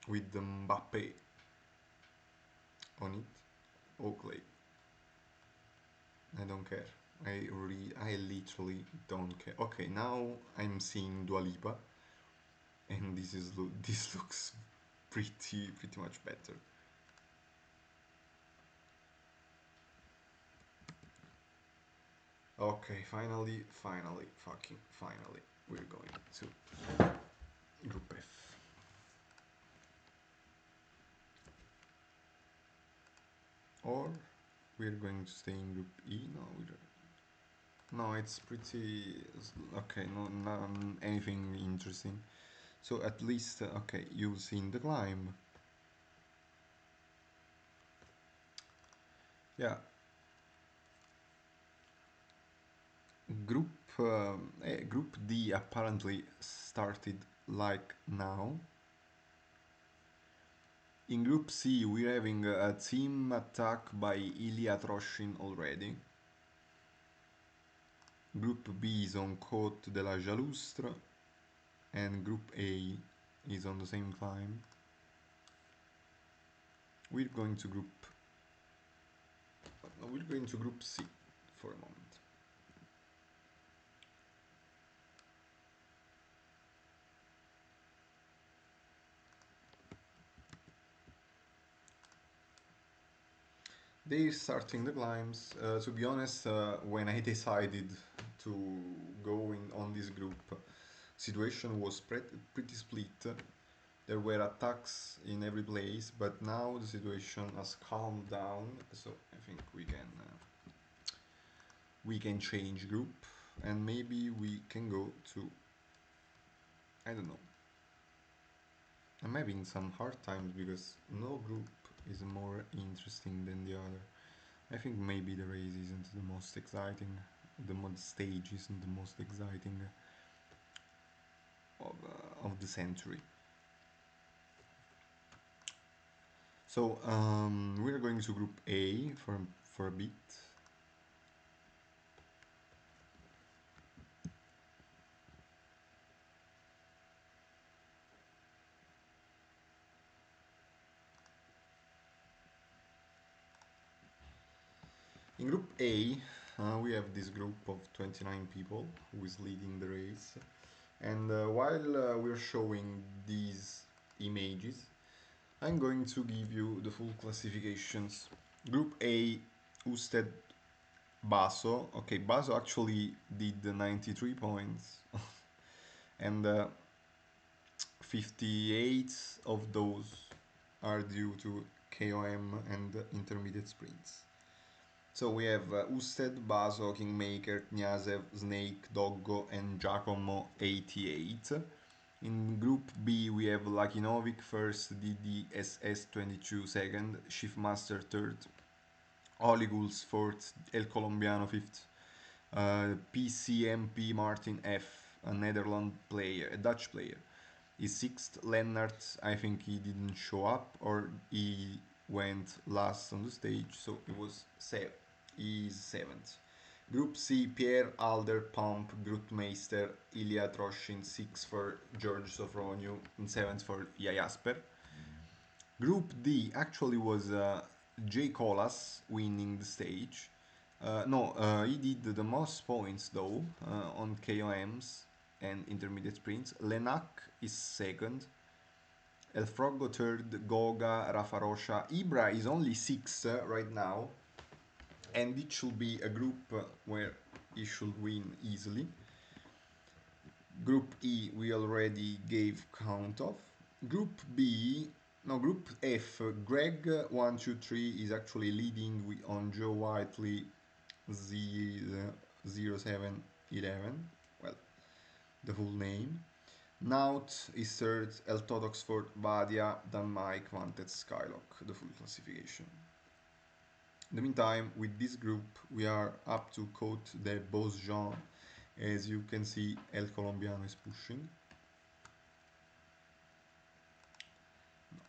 with the Mbappe on it. Oakley. I don't care. I literally don't care. Okay, now I'm seeing Dua Lipa, and this looks pretty much better. Okay, fucking finally, we're going to Group F. Or we're going to stay in Group E. No, it's pretty okay. No, anything interesting. So at least okay, you've seen the climb. Yeah, Group Group D apparently started like now. In Group C, we're having a team attack by Ilya Troshin already. Group B is on Côte de la Jalustre, and Group A is on the same climb. We're going to Group. No, we're going to Group C for a moment. They're starting the climbs. To be honest, when I decided to go in on this group, situation was pretty split. There were attacks in every place, but now the situation has calmed down. So I think we can change group, and maybe we can go to I don't know. I'm having some hard times because no group is more interesting than the other. I think maybe the race isn't the most exciting. The mod stage isn't the most exciting of the century. So we're going to Group A for a bit. In Group A, we have this group of 29 people who is leading the race. And while we're showing these images, I'm going to give you the full classifications. Group A, Usted Basso. Okay, Basso actually did the 93 points, and 58 of those are due to KOM and intermediate sprints. So we have Usted, Baso, Kingmaker, Kniazev, Snake, Doggo, and Giacomo 88. In Group B, we have Lakinovic first, DDSS 22 second, Shiftmaster third, Oliguls fourth, El Colombiano fifth, PCMP Martin F, a Netherlands player, a Dutch player, is sixth. Lennart, I think he didn't show up or he went last on the stage, so it was he's seventh. Group C, Pierre Alder, Pomp, Grootmeister, Ilya Troshin, sixth for George Sofroniou, and seventh for Jasper. Group D actually was Jay Colas winning the stage. No, he did the most points though on KOMs and intermediate sprints. Lenak is second. El Frogo third. Goga, Rafa Rocha. Ibra is only sixth right now. And it should be a group where he should win easily. Group E we already gave count of. Group B, no, Group F, Greg 123 is actually leading on Joe Whiteley 0711. Well, the full name. Naut is third, Eltod Oxford, Badia, Dan Mike, Vanted, Skylock, the full classification. In the meantime, with this group, we are up to Côte de Beaujean. As you can see, El Colombiano is pushing.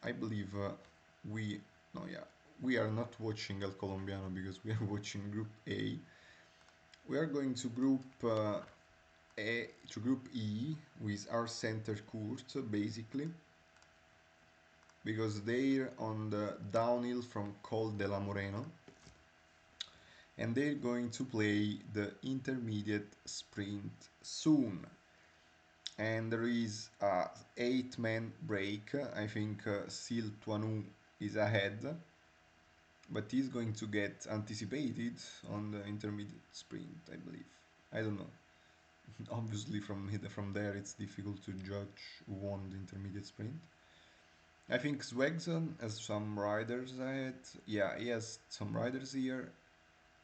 I believe we are not watching El Colombiano because we are watching Group A. We are going to Group E with our center Kurt basically, because they're on the downhill from Col de la Moreno, and they're going to play the intermediate sprint soon. And there is a 8-man break. I think Sil Tuanu is ahead, but he's going to get anticipated on the intermediate sprint, I believe. I don't know. Obviously, from there, it's difficult to judge who won the intermediate sprint. I think Swegson has some riders ahead. Yeah, he has some riders here,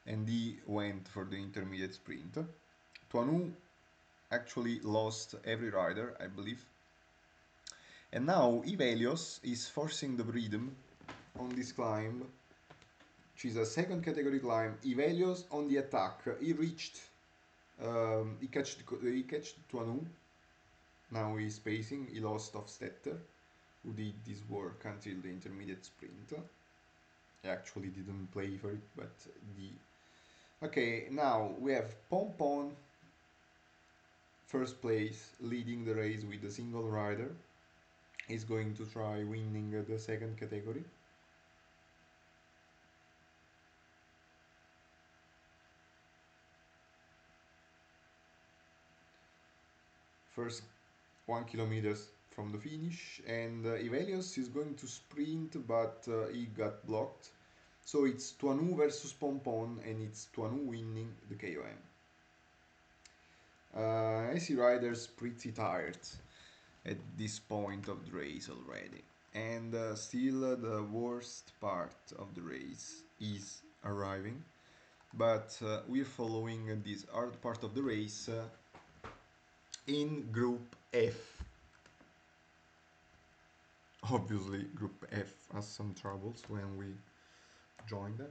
and he went for the intermediate sprint. Tuanu actually lost every rider, I believe. And now Ivelios is forcing the rhythm on this climb, which is a second category climb. Ivelios on the attack. He reached, he catched Tuanu. Now he's pacing. He lost Hofstetter, who did this work until the intermediate sprint. He actually didn't play for it, but the... Okay, now we have Pompon, first place, leading the race with a single rider. He's going to try winning the second category. First 1 kilometers from the finish, and Ivelios is going to sprint, but he got blocked. So it's Tuanu versus Pompon, and it's Tuanu winning the KOM. I see riders pretty tired at this point of the race already. And still the worst part of the race is arriving. But we're following this hard part of the race in Group F. Obviously, Group F has some troubles when we join them.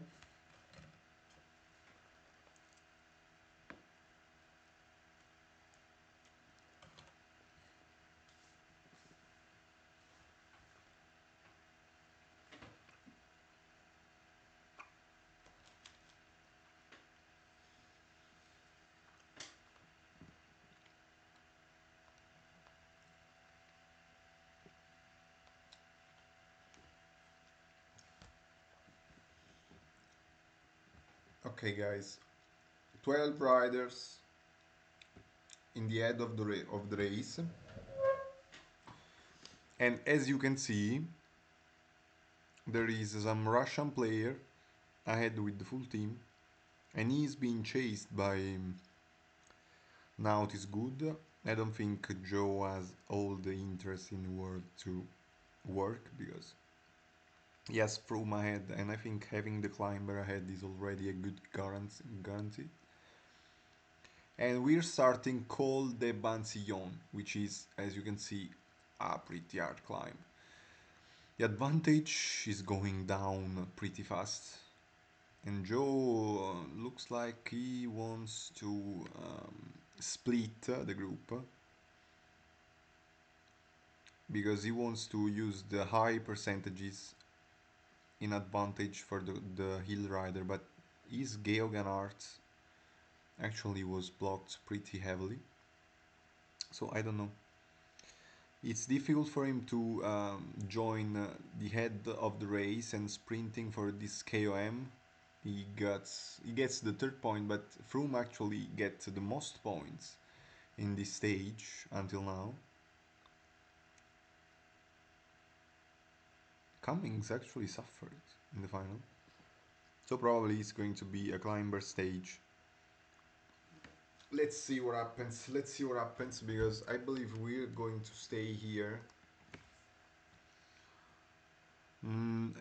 Okay, guys, 12 riders in the head of of the race, and as you can see, there is some Russian player ahead with the full team, and he's being chased by Now it is good. I don't think Joe has all the interest in the world to work because he has Froome ahead, and I think having the climber ahead is already a good guarantee. And we're starting Col de Bansillon, which is, as you can see, a pretty hard climb. The advantage is going down pretty fast, and Joe looks like he wants to split the group because he wants to use the high percentages in advantage for the hill rider, but his Geoghan art actually was blocked pretty heavily. So I don't know. It's difficult for him to join the head of the race and sprinting for this KOM. He gets the third point, but Froome actually gets the most points in this stage until now. Cummings actually suffered in the final. So probably it's going to be a climber stage. Let's see what happens. Let's see what happens because I believe we're going to stay here.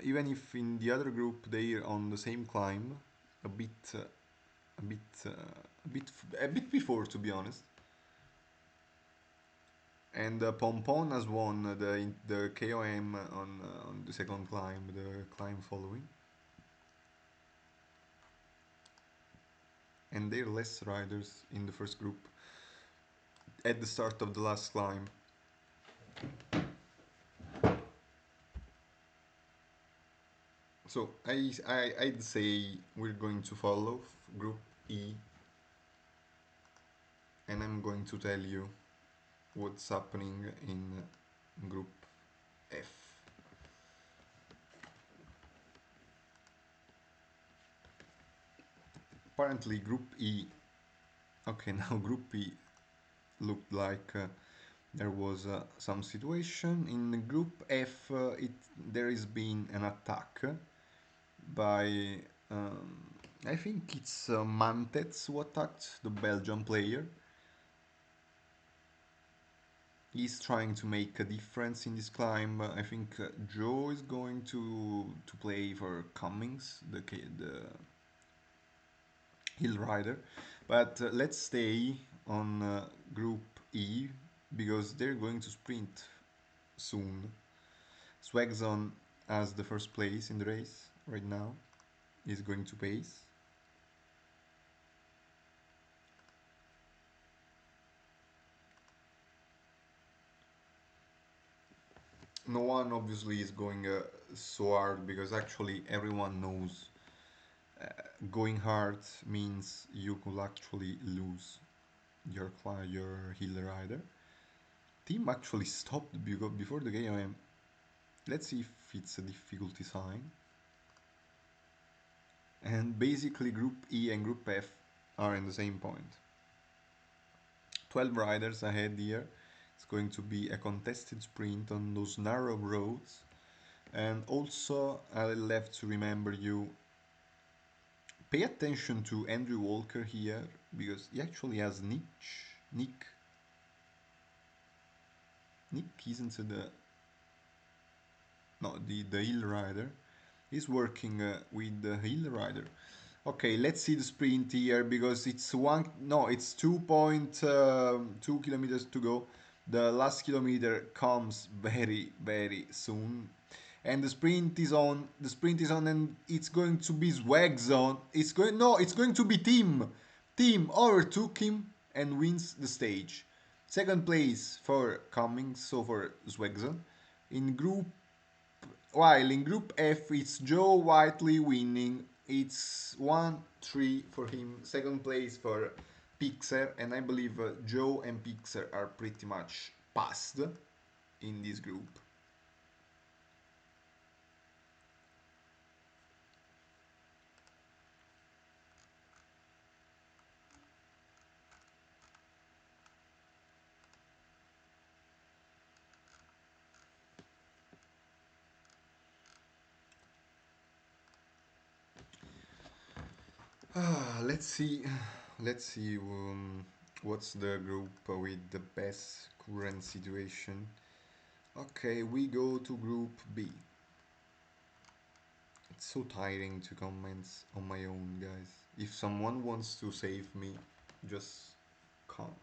Even if in the other group they're on the same climb, a bit, a bit, a bit before, to be honest. And Pompon has won the KOM on the second climb, the climb following. And they're less riders in the first group at the start of the last climb. So I'd say we're going to follow group E, and I'm going to tell you what's happening in group F. Apparently group E, okay, now group E looked like there was some situation. In group F, there has been an attack by, I think it's Mantets who attacked the Belgian player. He's trying to make a difference in this climb. I think Joe is going to play for Cummings, the hill rider. But let's stay on Group E because they're going to sprint soon. Swagzon has the first place in the race right now. He's going to pace. No one obviously is going so hard because actually everyone knows going hard means you could actually lose your healer rider. Team actually stopped before the game. Let's see if it's a difficulty sign. And basically Group E and Group F are in the same point. 12 riders ahead here. It's going to be a contested sprint on those narrow roads. And also I'll have to remember you, pay attention to Andrew Walker here because he actually has Nick isn't the no the hill rider. He's working with the hill rider. Okay, let's see the sprint here because it's it's 2.2 kilometers to go. The last kilometer comes very soon, and the sprint is on. The sprint is on, and it's going to be Swag Zone. It's going to be Team. Team overtook him and wins the stage. Second place for Cummings, so for Swag Zone. In group While in Group F, it's Joe Whiteley winning. It's 1-3 for him. Second place for Pixar, and I believe Joe and Pixar are pretty much passed in this group. Let's see. Let's see. What's the group with the best current situation? Okay, we go to Group B. It's so tiring to comment on my own, guys. If someone wants to save me, just come.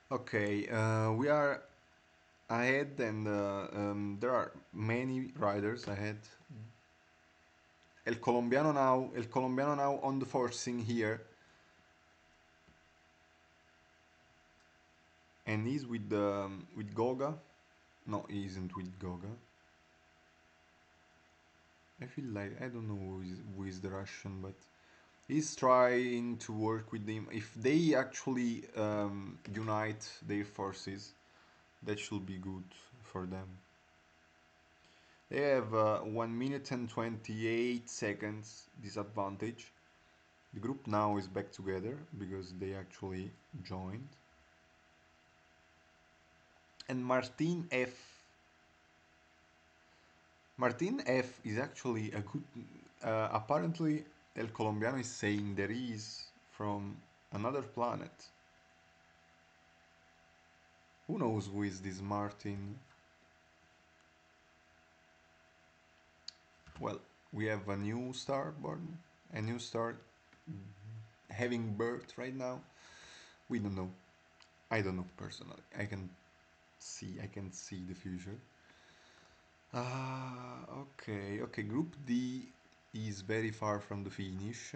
Okay, we are ahead, and there are many riders ahead. El Colombiano now on the forcing here, and he's with Goga. No, he isn't with Goga. I feel like I don't know who is the Russian, but he's trying to work with them. If they actually unite their forces, that should be good for them. They have 1 minute and 28 seconds disadvantage. The group now is back together because they actually joined. And Martin F is actually a good. Apparently, El Colombiano is saying there is from another planet. Who knows who is this Martin? Well, we have a new star born, a new star having birth right now. We don't know. I don't know personally. I can see the future. Okay. Group D is very far from the finish.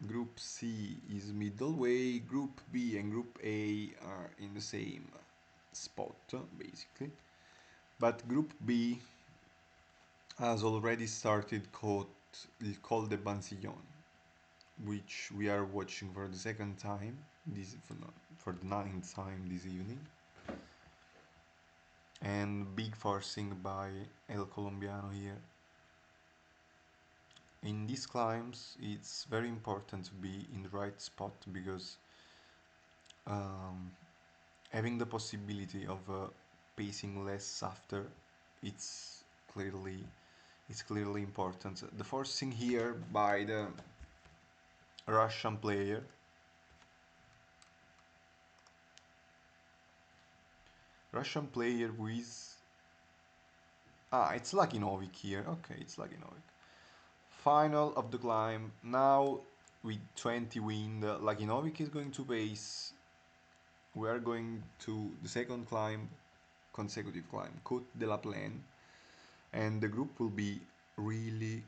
Group C is middle way. Group B and Group A are in the same spot, basically. But Group B has already started called the Bansillon, which we are watching for the second time, for the ninth time this evening. And big forcing by El Colombiano here. In these climbs, it's very important to be in the right spot because um, having the possibility of pacing less after, it's clearly it's clearly important. The forcing here by the Russian player. Russian player who is it's Laginovic here. Okay, it's Laginovic. Final of the climb. Now with 20 wind, Laginovic is going to pace. We are going to the second climb, consecutive climb, Côte de la Plaine, and the group will be really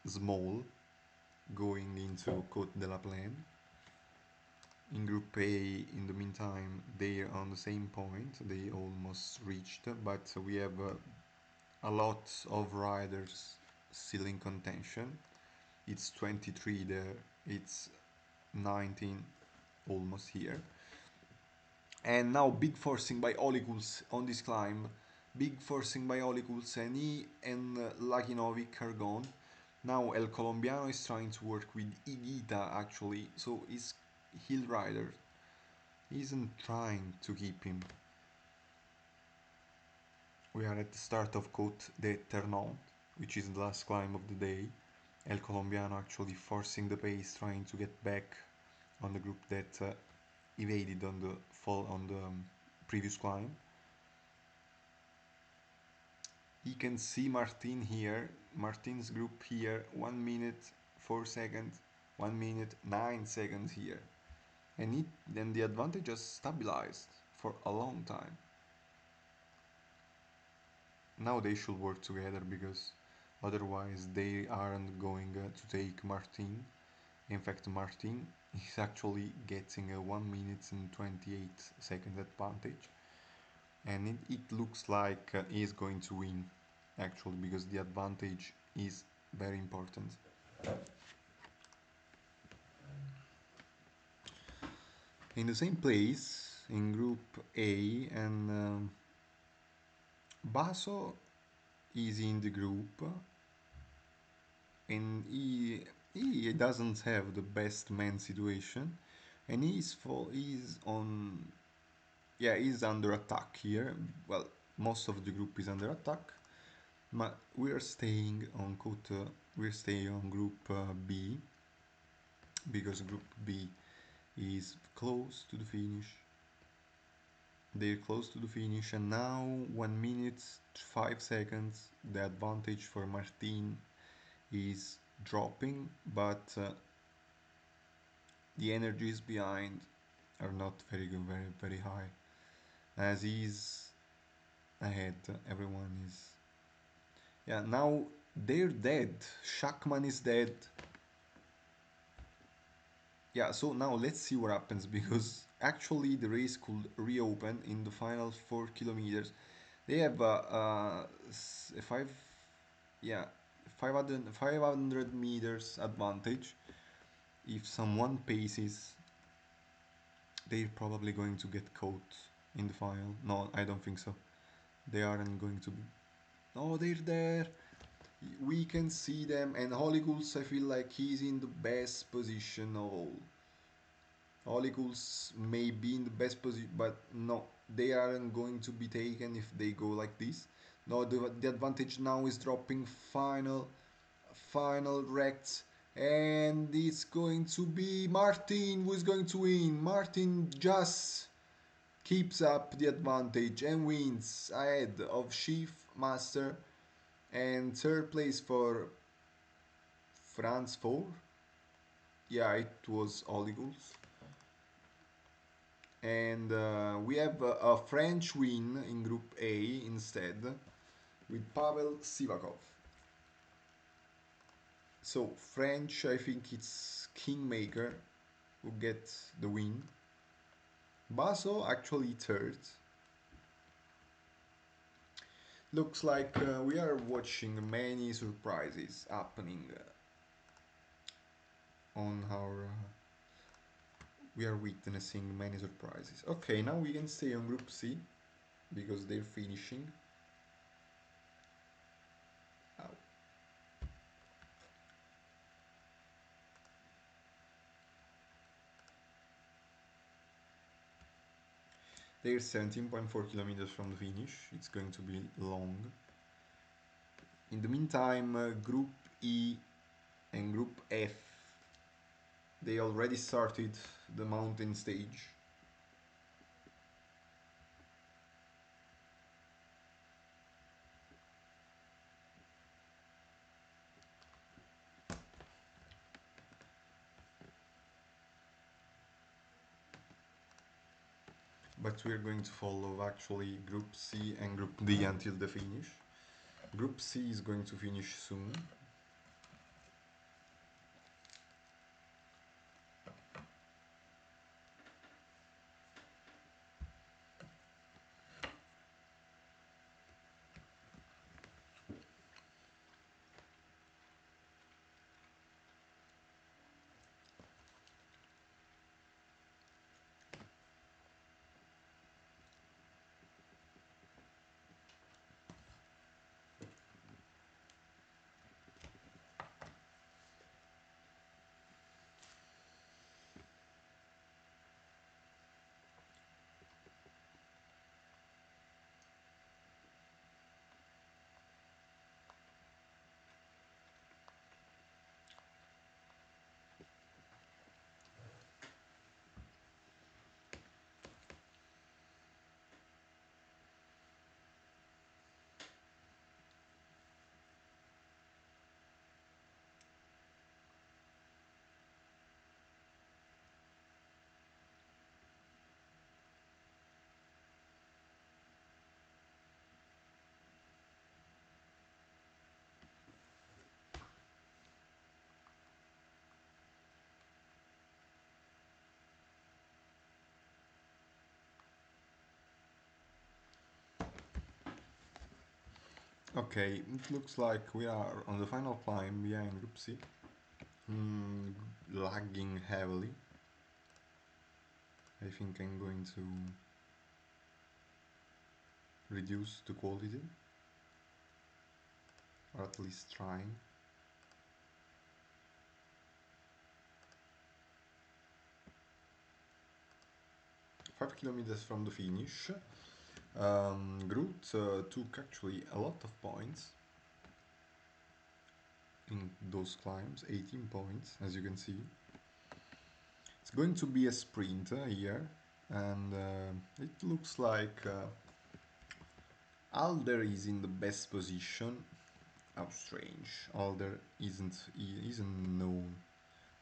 small going into Côte de la Plaine. In Group A, in the meantime, they are on the same point. They almost reached, but we have a lot of riders still in contention. It's 23 there, it's 19 almost here. And now big forcing by Olikuls on this climb. Big forcing by Olikuls, and he and Laginovic are gone. Now El Colombiano is trying to work with Igita actually, so his hill rider isn't trying to keep him. We are at the start of Côte de Ternon, which is the last climb of the day. El Colombiano actually forcing the pace, trying to get back on the group that evaded on the previous climb. You can see Martin here, Martin's group here, 1 minute 4 seconds, 1 minute 9 seconds here, and then the advantage has stabilized for a long time. Now they should work together because otherwise they aren't going to take Martin. In fact, Martin is actually getting a 1 minute and 28 seconds advantage, and it looks like he's going to win actually because the advantage is very important. In the same place in Group A, and Basso is in the group. and he doesn't have the best man situation, and he's on, yeah, he's under attack here. Well, most of the group is under attack, but we're staying on group B, because group B is close to the finish. They're close to the finish, and now 1 minute 5 seconds. The advantage for Martin is dropping, but the energies behind are not very good, very high. As he's ahead, everyone is. Yeah, now they're dead. Shackman is dead. Yeah, so now let's see what happens, because actually the race could reopen in the final 4 kilometers. They have five, yeah, 500 meters advantage. If someone paces, they're probably going to get caught in the final. No, I don't think so. They aren't going to be. Oh, they're there. We can see them, and Holy Ghouls, I feel like he's in the best position of all. Holy Ghouls may be in the best position, but no, they aren't going to be taken if they go like this. No, the advantage now is dropping. Final wrecked, and it's going to be Martin who is going to win. Martin just keeps up the advantage and wins ahead of Chief Master, and third place for France 4. Yeah, it was Holy Ghouls. And we have a French win in Group A instead, with Pavel Sivakov. So French, I think it's Kingmaker who gets the win. Basso actually third. Looks like we are watching many surprises happening on our. We are witnessing many surprises. Okay, now we can stay on Group C because they're finishing. Ow. They're 17.4 kilometers from the finish. It's going to be long. In the meantime, Group E and Group F, they already started the mountain stage. But we're going to follow actually Group C and Group D until the finish. Group C is going to finish soon. Okay, it looks like we are on the final climb behind Group C. Lagging heavily. I think I'm going to reduce the quality, or at least trying. 5 kilometers from the finish. Groot took actually a lot of points in those climbs, 18 points, as you can see. It's going to be a sprint here, and it looks like Alder is in the best position. How strange! Alder isn't known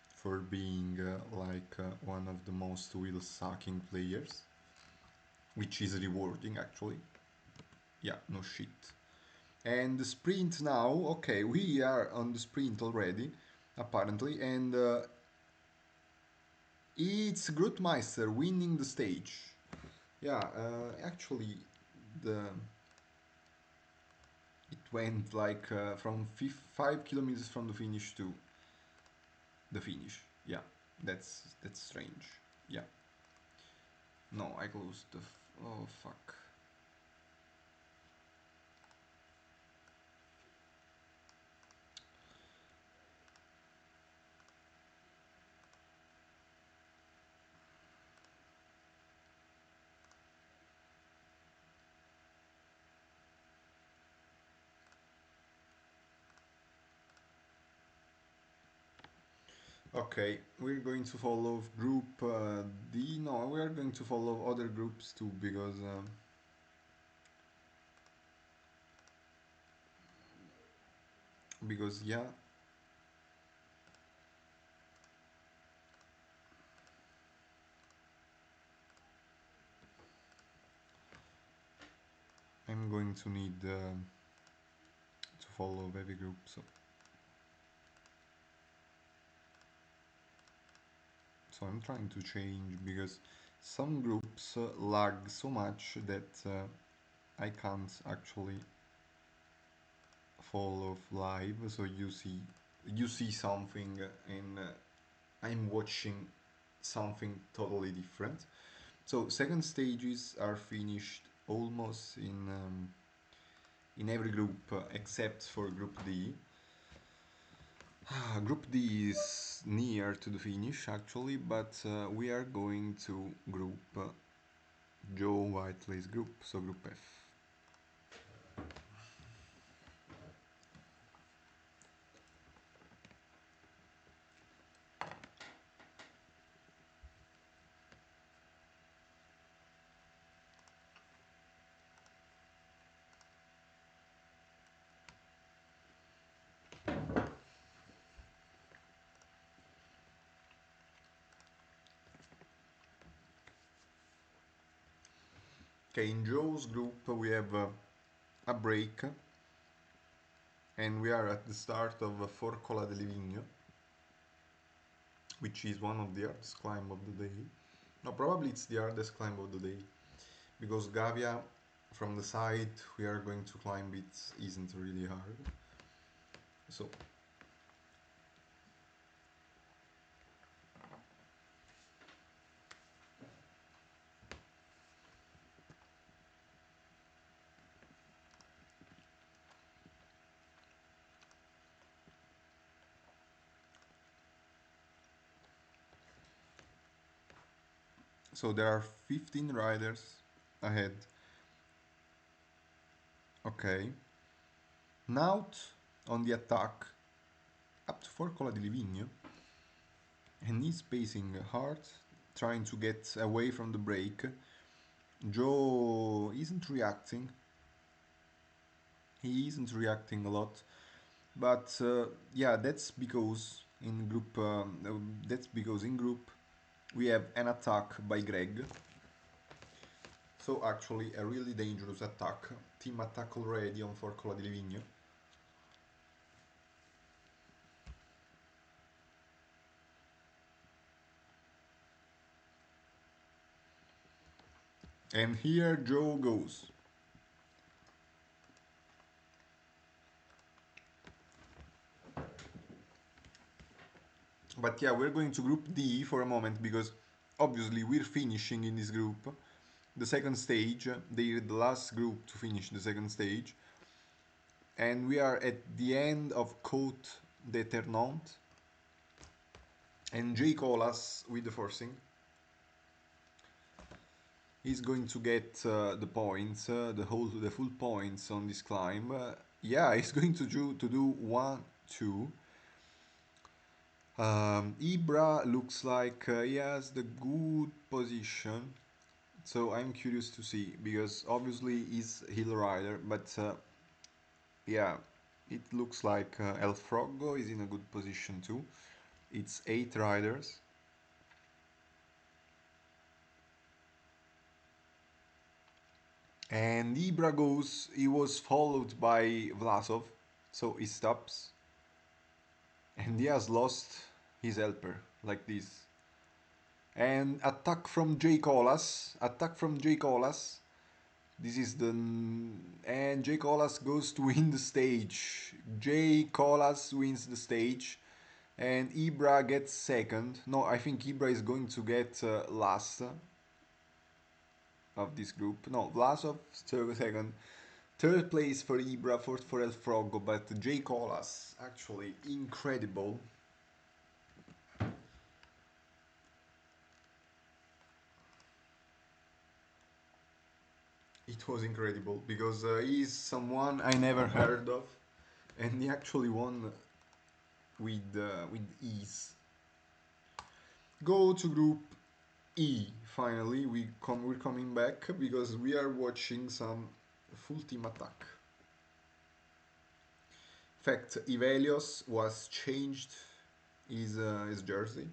for being one of the most wheel sucking players, which is rewarding actually. Yeah, no shit. And the sprint now, okay, we are on the sprint already, apparently, and it's Grootmeister winning the stage. Yeah, actually, the it went like from 5 kilometers from the finish to the finish. Yeah, that's strange. Yeah, no, I closed the. Oh fuck. Okay, we're going to follow group D. No, we are going to follow other groups too because yeah, I'm going to need to follow every group. So I'm trying to change because some groups lag so much that I can't actually follow live. So you see something and I'm watching something totally different. So second stages are finished almost in every group except for Group D. Group D is near to the finish actually, but we are going to Group Joe Whiteley's group, so Group F. Okay, in Joe's group we have a break, and we are at the start of Forcola de Livigno, which is one of the hardest climb of the day. No, probably it's the hardest climb of the day, because Gavia, from the side we are going to climb it, isn't really hard. So there are 15 riders ahead. Okay. Naut on the attack up to Forcola di Livigno, and he's pacing hard, trying to get away from the break. Joe isn't reacting. He isn't reacting a lot, but yeah, that's because in group we have an attack by Greg. So actually, a really dangerous attack. Team attack already on Forcola di Livigno. And here Joe goes. But yeah, we're going to group D for a moment because obviously we're finishing in this group. The second stage, they're the last group to finish the second stage. And we are at the end of Côte de Ternante. And Jay Colas with the forcing. He's going to get the points, the full points on this climb. Yeah, he's going to do one, two. Ibra looks like he has the good position, so I'm curious to see because obviously he's hill rider, but yeah, it looks like El Frogo is in a good position too. It's 8 riders. And Ibra goes, he was followed by Vlasov, so he stops. And he has lost his helper, like this. And attack from Jay Colas. Attack from Jay Colas. This is the. And Jay Colas goes to win the stage. Jay Colas wins the stage. And Ibra gets second. No, I think Ibra is going to get last of this group. No, Vlasov second. Third place for Ibra, fourth for El Frogo, but Jay Colas, actually incredible. It was incredible because he's someone I never heard of, and he actually won with ease. Go to Group E. Finally, we're coming back because we are watching some full team attack. In fact, Ivelios was changed his jersey.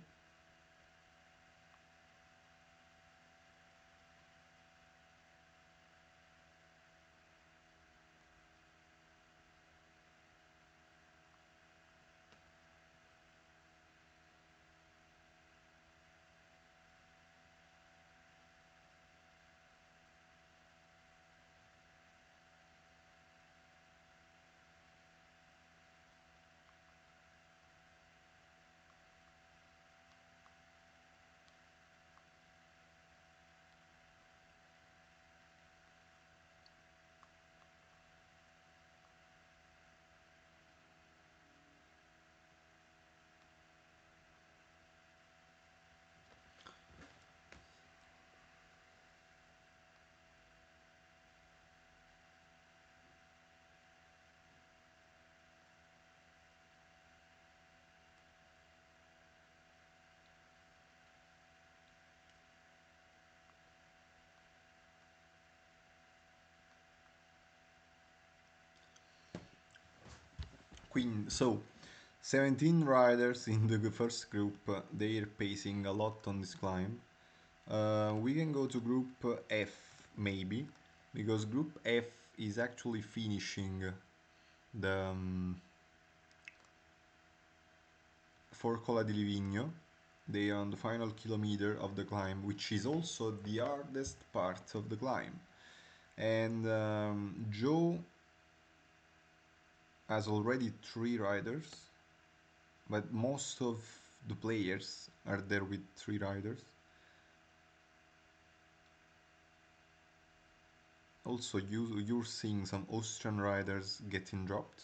Queen. So 17 riders in the first group. They're pacing a lot on this climb. We can go to Group F maybe, because Group F is actually finishing the for Cola di Livigno. They are on the final kilometer of the climb, which is also the hardest part of the climb. And Joe has already 3 riders, but most of the players are there with 3 riders. Also, you're seeing some Austrian riders getting dropped.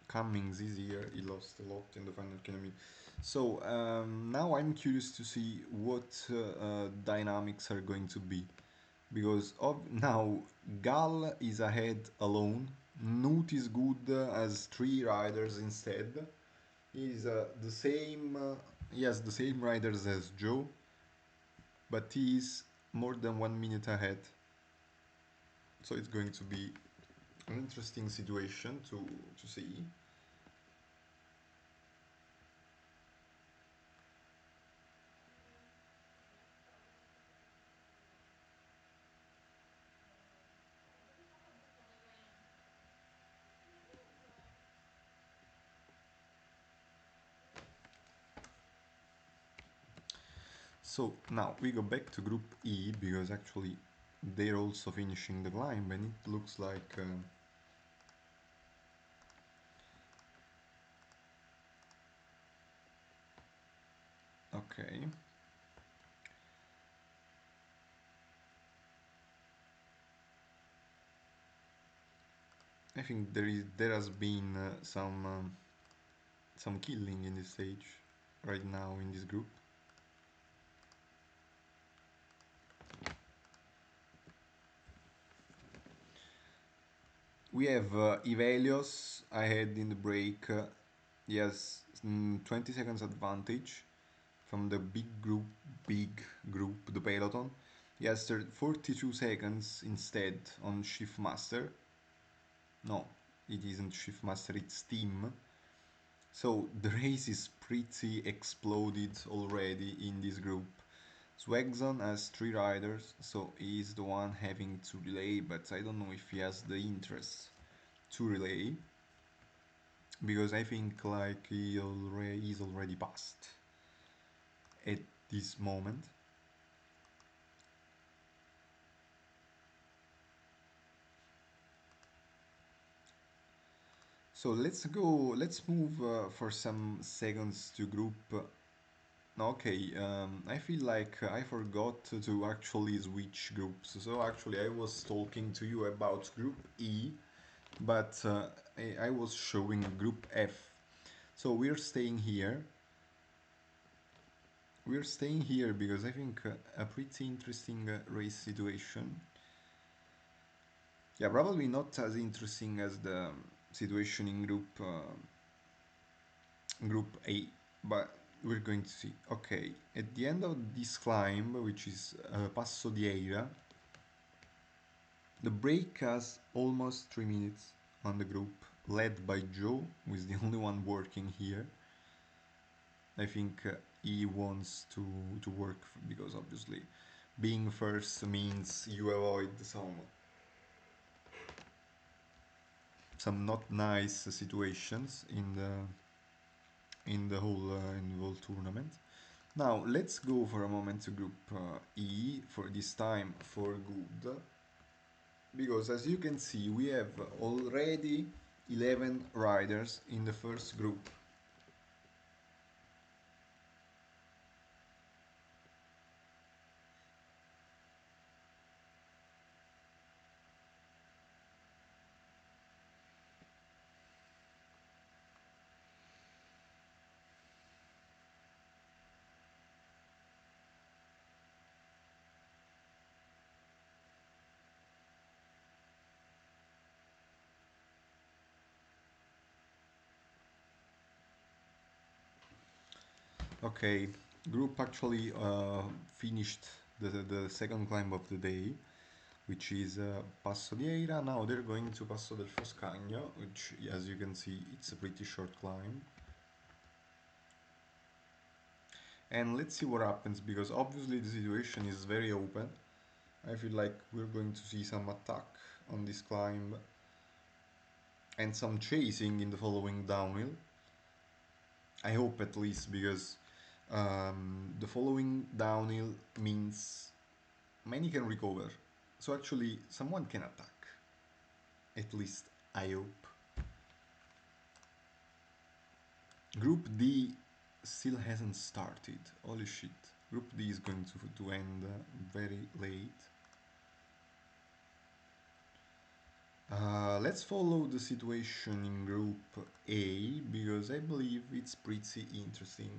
Cummings is here. He lost a lot in the final kilometer. So now I'm curious to see what dynamics are going to be, because of now Gal is ahead alone. Nut is good as 3 riders instead. He's the same. He has the same riders as Joe, but he's more than 1 minute ahead. So it's going to be an interesting situation to see. So now we go back to Group E because actually they're also finishing the climb and it looks like okay. I think there has been some killing in this stage. right now in this group. We have Ivelios ahead in the break. He has 20 seconds advantage from the big group, the peloton. He has 42 seconds instead on Shift Master. No, it isn't Shift Master, it's Team. So the race is pretty exploded already in this group. Swagzon has 3 riders, so he's the one having to relay, but I don't know if he has the interest to relay, because I think like he's already passed at this moment. So let's move for some seconds to group. Okay, I feel like I forgot to actually switch groups. So actually I was talking to you about group E, but I was showing group F. So we're staying here because I think a pretty interesting race situation. Yeah, probably not as interesting as the situation in group A, but we're going to see. Okay, at the end of this climb, which is Passo di Eira, the break has almost 3 minutes on the group, led by Joe, who is the only one working here. I think he wants to work because obviously being first means you avoid some not nice situations in the whole tournament. Now let's go for a moment to group E for this time for good, because as you can see we have already 11 riders in the first group. Okay, group actually finished the second climb of the day, which is Passo di Eira. Now they're going to Passo del Foscagno, which as you can see it's a pretty short climb. And let's see what happens, because obviously the situation is very open. I feel like we're going to see some attack on this climb and some chasing in the following downhill. I hope at least, because the following downhill means many can recover. So actually someone can attack. At least I hope. Group D still hasn't started. Holy shit. Group D is going to end very late. Let's follow the situation in Group A, because I believe it's pretty interesting.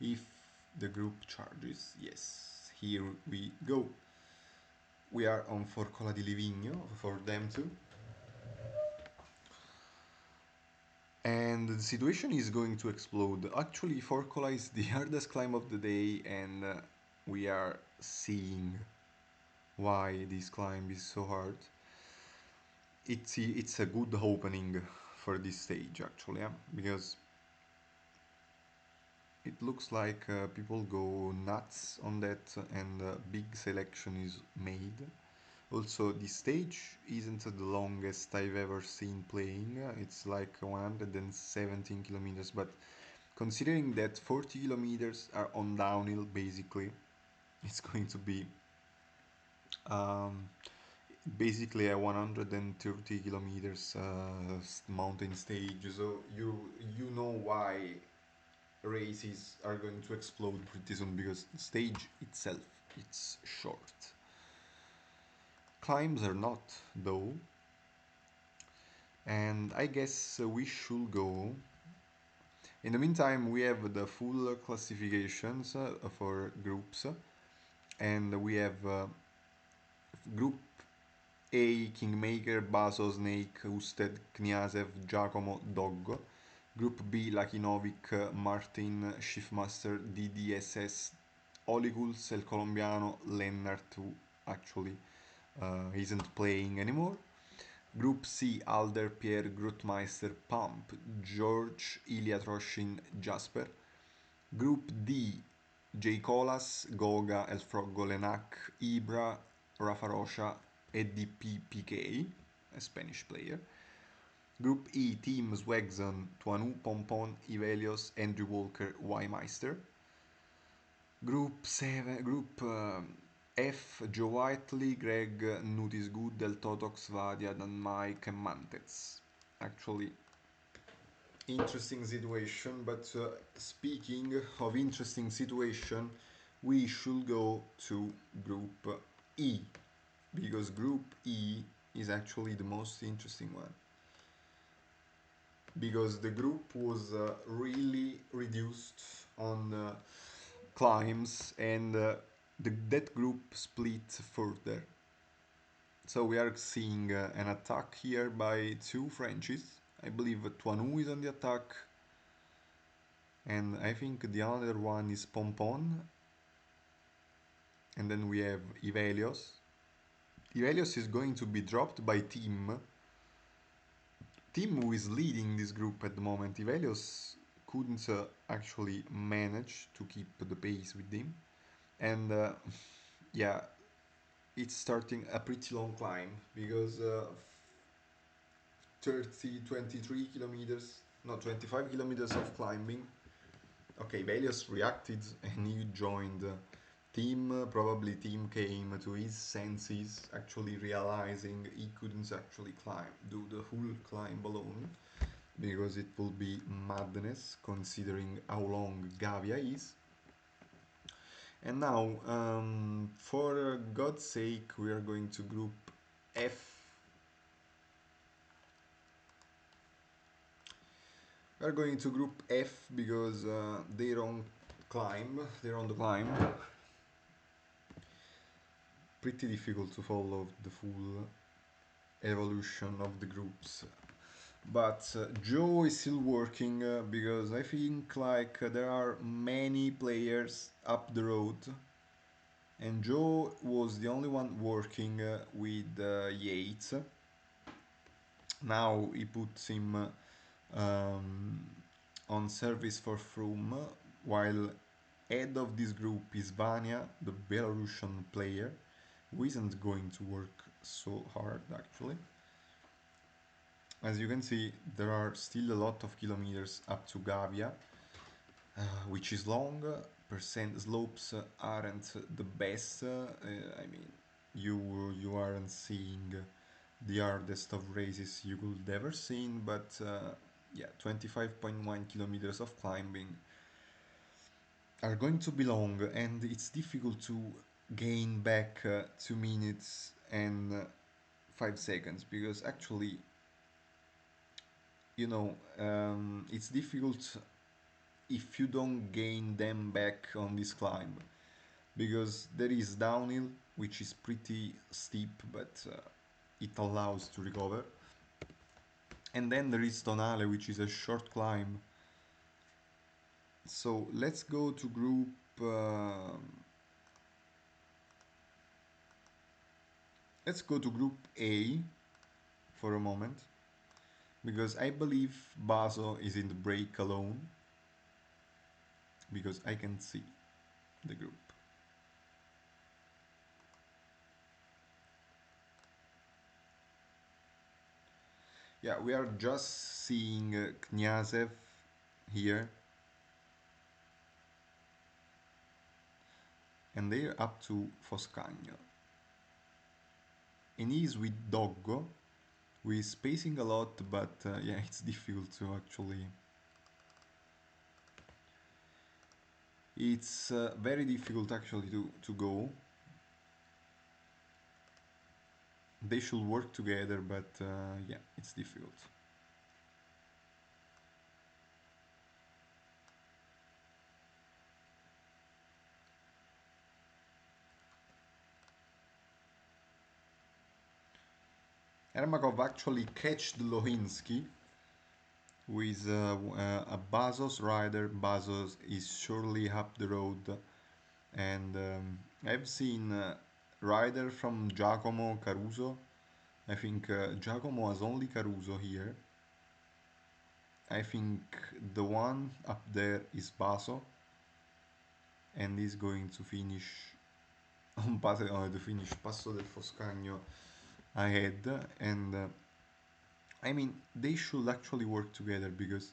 If the group charges, yes, here we go. We are on Forcola di Livigno for them too. And the situation is going to explode. Actually, Forcola is the hardest climb of the day, and we are seeing why this climb is so hard. It's a good opening for this stage actually, yeah? Because it looks like people go nuts on that, and a big selection is made. Also, this stage isn't the longest I've ever seen playing. It's like 117 kilometers, but considering that 40 kilometers are on downhill, basically, it's going to be um, basically a 130 kilometers mountain stage. So you know why races are going to explode pretty soon, because the stage itself it's short. Climbs are not, though, and I guess we should go In the meantime, we have the full classifications for groups, and we have Group A, Kingmaker, Baso, Snake, Usted, Kniazev, Giacomo, Doggo. Group B, Lakinovic, Martin, Shiftmaster, DDSS, Oligus, El Colombiano, Lennart, who actually isn't playing anymore. Group C, Alder, Pierre, Grootmeister, Pump, George, Ilya Troshin, Jasper. Group D, J. Colas, Goga, El Froggo, Lenac, Ibra, Rafa Rocha, EDPPK, a Spanish player. Group E, Team Swagzon, Tuanu, Pompon, Ivelios, Andrew Walker, Y-Meister. Group F, Joe Whiteley, Greg, Nutis Good, Del Totox, Vadia, Dan Mike, and Mantez. Actually, interesting situation, but speaking of interesting situation, we should go to Group E, because Group E is actually the most interesting one. Because the group was really reduced on climbs, and that group split further. So we are seeing an attack here by two Frenchies. I believe Tuanu is on the attack, and I think the other one is Pompon. And then we have Ivelios. Ivelios is going to be dropped by Tim. Tim, who is leading this group at the moment. Ivelios couldn't actually manage to keep the pace with him. And yeah, it's starting a pretty long climb, because 23 kilometers, not 25 kilometers of climbing. Okay, Velios reacted and he joined Team. Probably Team came to his senses, actually realizing he couldn't actually do the full climb alone, because it will be madness considering how long Gavia is. And now, for God's sake, we are going to Group F. We are going to Group F because they're on the climb. Pretty difficult to follow the full evolution of the groups. But Joe is still working, because I think like there are many players up the road, and Joe was the only one working with Yates. Now he puts him on service for Froome, while head of this group is Vanya, the Belarusian player, who isn't going to work so hard actually. As you can see, there are still a lot of kilometers up to Gavia, which is long. Percent slopes aren't the best. I mean, you aren't seeing the hardest of races you could ever seen, but yeah, 25.1 kilometers of climbing are going to be long, and it's difficult to gain back 2 minutes and 5 seconds, because actually, it's difficult if you don't gain them back on this climb, because there is downhill, which is pretty steep, but it allows to recover, and then there is Tonale, which is a short climb. So let's go to group A for a moment, because I believe Baso is in the break alone, because I can see the group. Yeah, we are just seeing Kniazev here, and they're up to Foscagno. And he's with Doggo, who is spacing a lot, but yeah, it's difficult to actually... It's very difficult actually to go. They should work together, but yeah, it's difficult. Ermakov actually catched Lohinsky with a Bazos rider. Bazos is surely up the road, and I've seen rider from Giacomo Caruso. I think Giacomo has only Caruso here. I think the one up there is Baso, and he's going to finish to finish Passo del Foscagno ahead. And I mean, they should actually work together because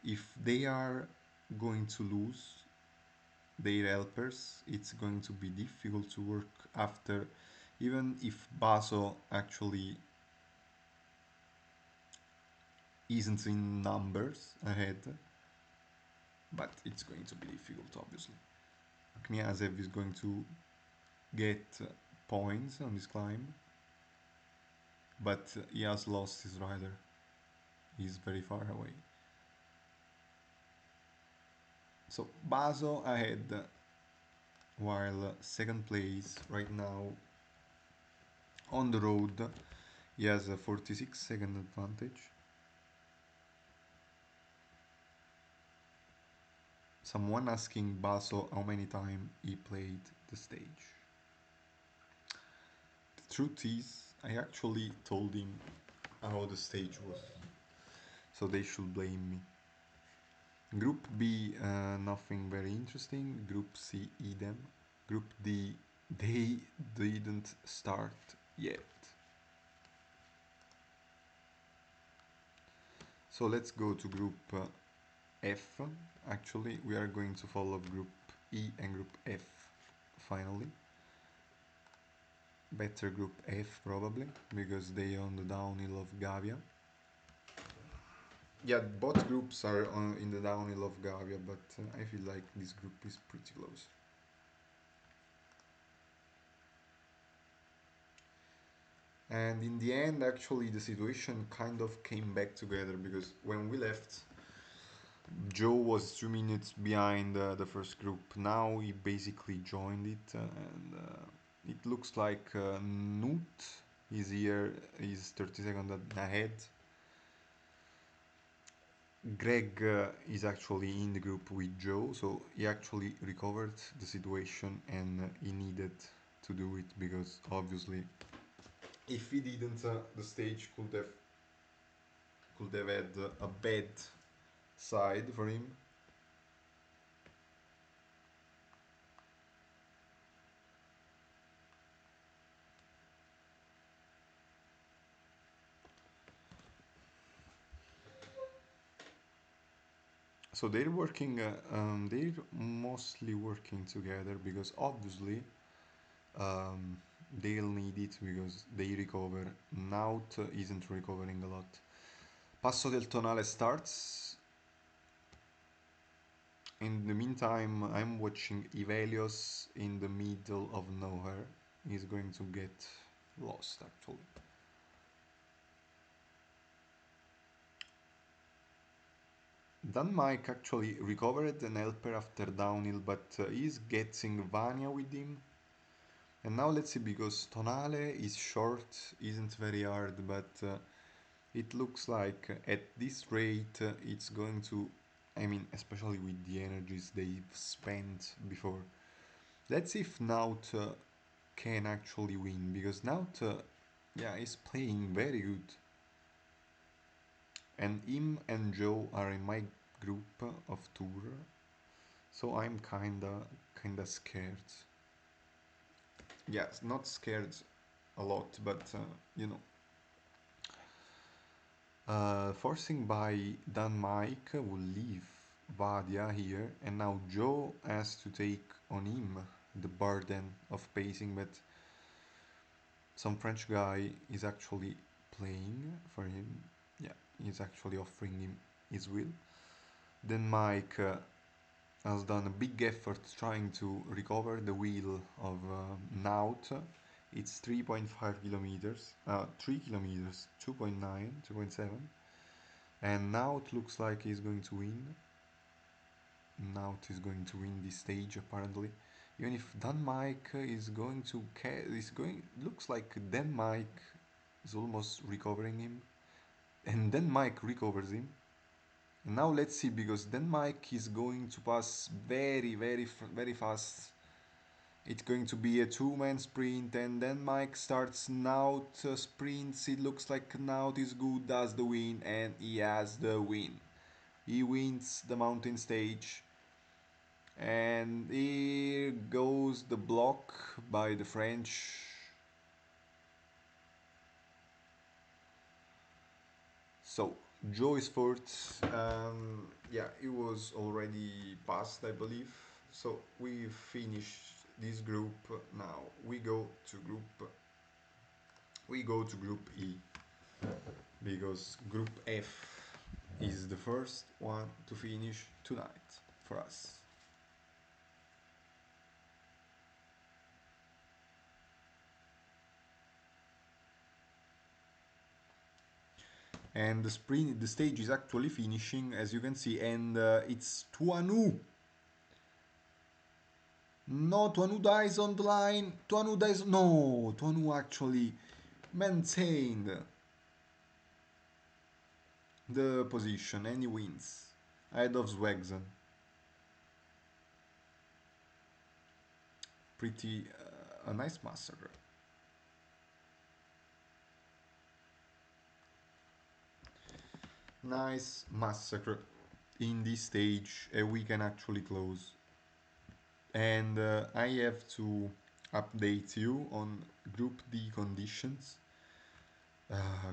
if they are going to lose their helpers, it's going to be difficult to work after, even if Baso actually isn't in numbers ahead, but it's going to be difficult, obviously. Kniazev is going to get points on this climb, but he has lost his rider. He's very far away. So Baso ahead, while second place right now on the road, he has a 46-second advantage. Someone asking Baso how many times he played the stage. The truth is, I actually told him how the stage was, so they should blame me. Group B, nothing very interesting. Group C, idem. Group D, they didn't start yet. So let's go to Group F. Actually, we are going to follow Group E and Group F finally. Better Group F probably, because they on the downhill of Gavia. Yeah, both groups are in the downhill of Gavia, but I feel like this group is pretty close. And in the end, actually, the situation kind of came back together because when we left, Joe was 2 minutes behind the first group. Now he basically joined it, and it looks like Nut is here, is 30 seconds ahead. Greg is actually in the group with Joe, so he actually recovered the situation and he needed to do it because obviously, if he didn't, the stage could have had a bad side for him. So they're mostly working together because obviously um, they'll need it because they recover. Naut isn't recovering a lot. Passo del Tonale starts. In the meantime, I'm watching Ivelios in the middle of nowhere. He's going to get lost actually. Dan Mike actually recovered an helper after downhill, but he's getting Vania with him. And now let's see, because Tonale is short, isn't very hard, but it looks like at this rate it's going to, I mean, especially with the energies they've spent before. Let's see if Naut can actually win, because Naut, yeah, is playing very good. And him and Joe are in my group of tour, so I'm kinda scared. Yes, not scared a lot, but you know, forcing by Dan Mike will leave Vadia here, and now Joe has to take on him the burden of pacing, but some French guy is actually playing for him. Yeah, he's actually offering him his will. Then Mike has done a big effort trying to recover the wheel of Naut. It's 3.5 kilometers, 3 kilometers, 2.9, 2.7. And now it looks like he's going to win. Now it is going to win this stage apparently. Even if Denmark is going to is going looks like Denmark is almost recovering him, and then Mike recovers him. And now let's see, because then Mike is going to pass very fast. It's going to be a two-man sprint, and then Mike starts now to sprints. It looks like now is good, does the win, and he has the win. He wins the mountain stage, and here goes the block by the French. So Joe Sport, yeah, it was already passed, I believe. So we finished this group. Now we go to group E, because group F is the first one to finish tonight for us. And the stage is actually finishing, as you can see, and it's Tuanu. No, Tuanu dies on the line. Tuanu dies. No, Tuanu actually maintained the position and he wins ahead of Swagson. Pretty a nice massacre. Nice massacre in this stage, we can actually close. And I have to update you on Group D conditions.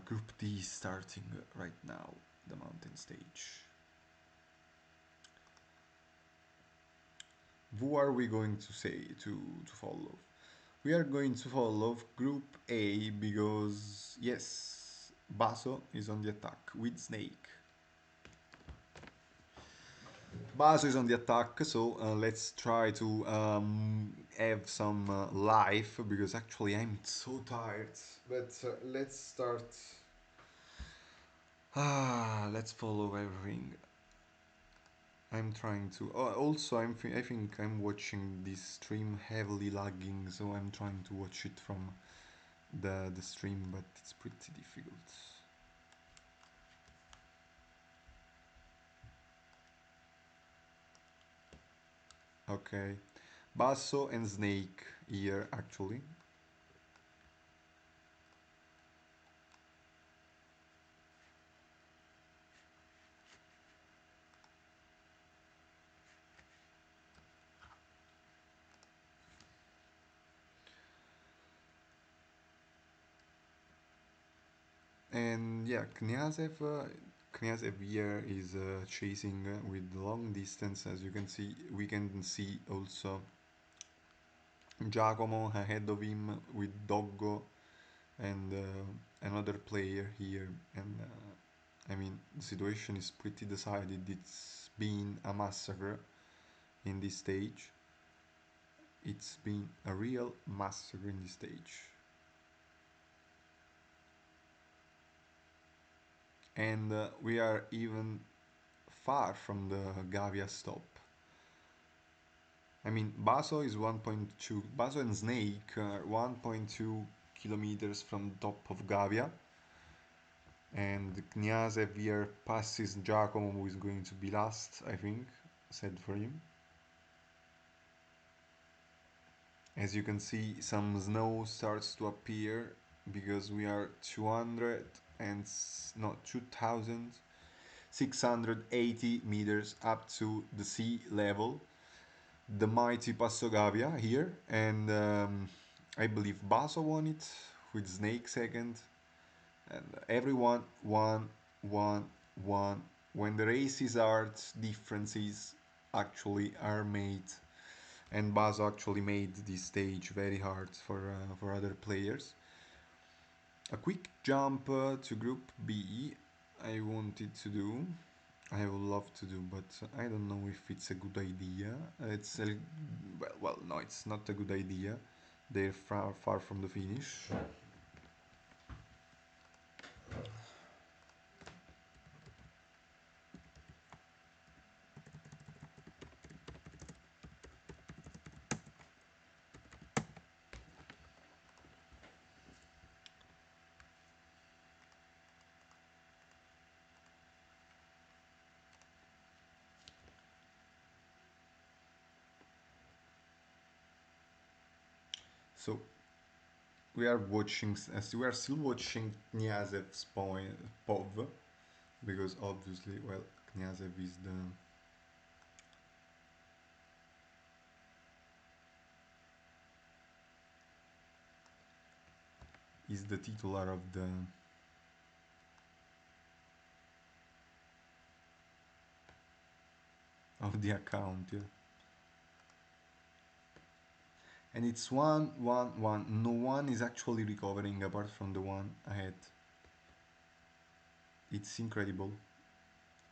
Group D is starting right now, the mountain stage. Who are we going to say to follow? We are going to follow Group A because, yes, Baso is on the attack with Snake. Baso is on the attack, so let's try to have some life, because actually I'm so tired. But let's start. Let's follow everything. I'm trying to. Oh, also, I think I'm watching this stream heavily lagging, so I'm trying to watch it from the stream, but it's pretty difficult. Okay, Basso and Snake here actually. And yeah, Kniazev here is chasing with long distance. As you can see, we can see also Giacomo ahead of him with Doggo and another player here. And I mean, the situation is pretty decided. It's been a massacre in this stage. It's been a real massacre in this stage. And we are even far from the Gavia stop. I mean, Baso is 1.2. Baso and Snake are 1.2 kilometers from the top of Gavia. And Kniazev here passes Giacomo, who is going to be last, I think, said for him. As you can see, some snow starts to appear because we are 200 and not 2,680 meters up to the sea level. The mighty Passo Gavia here, and I believe Basso won it with Snake second, and everyone won. When the race is hard, differences actually are made, and Basso actually made this stage very hard for other players. A quick jump to Group B. I wanted to do. I would love to do, but I don't know if it's a good idea. It's a, well, no, it's not a good idea. They're far from the finish. So we are watching, as we are still watching Kniazev's point, POV, because obviously, well, Kniazev is the titular of the account, yeah. And it's 1-1-1. No one is actually recovering apart from the one ahead. It's incredible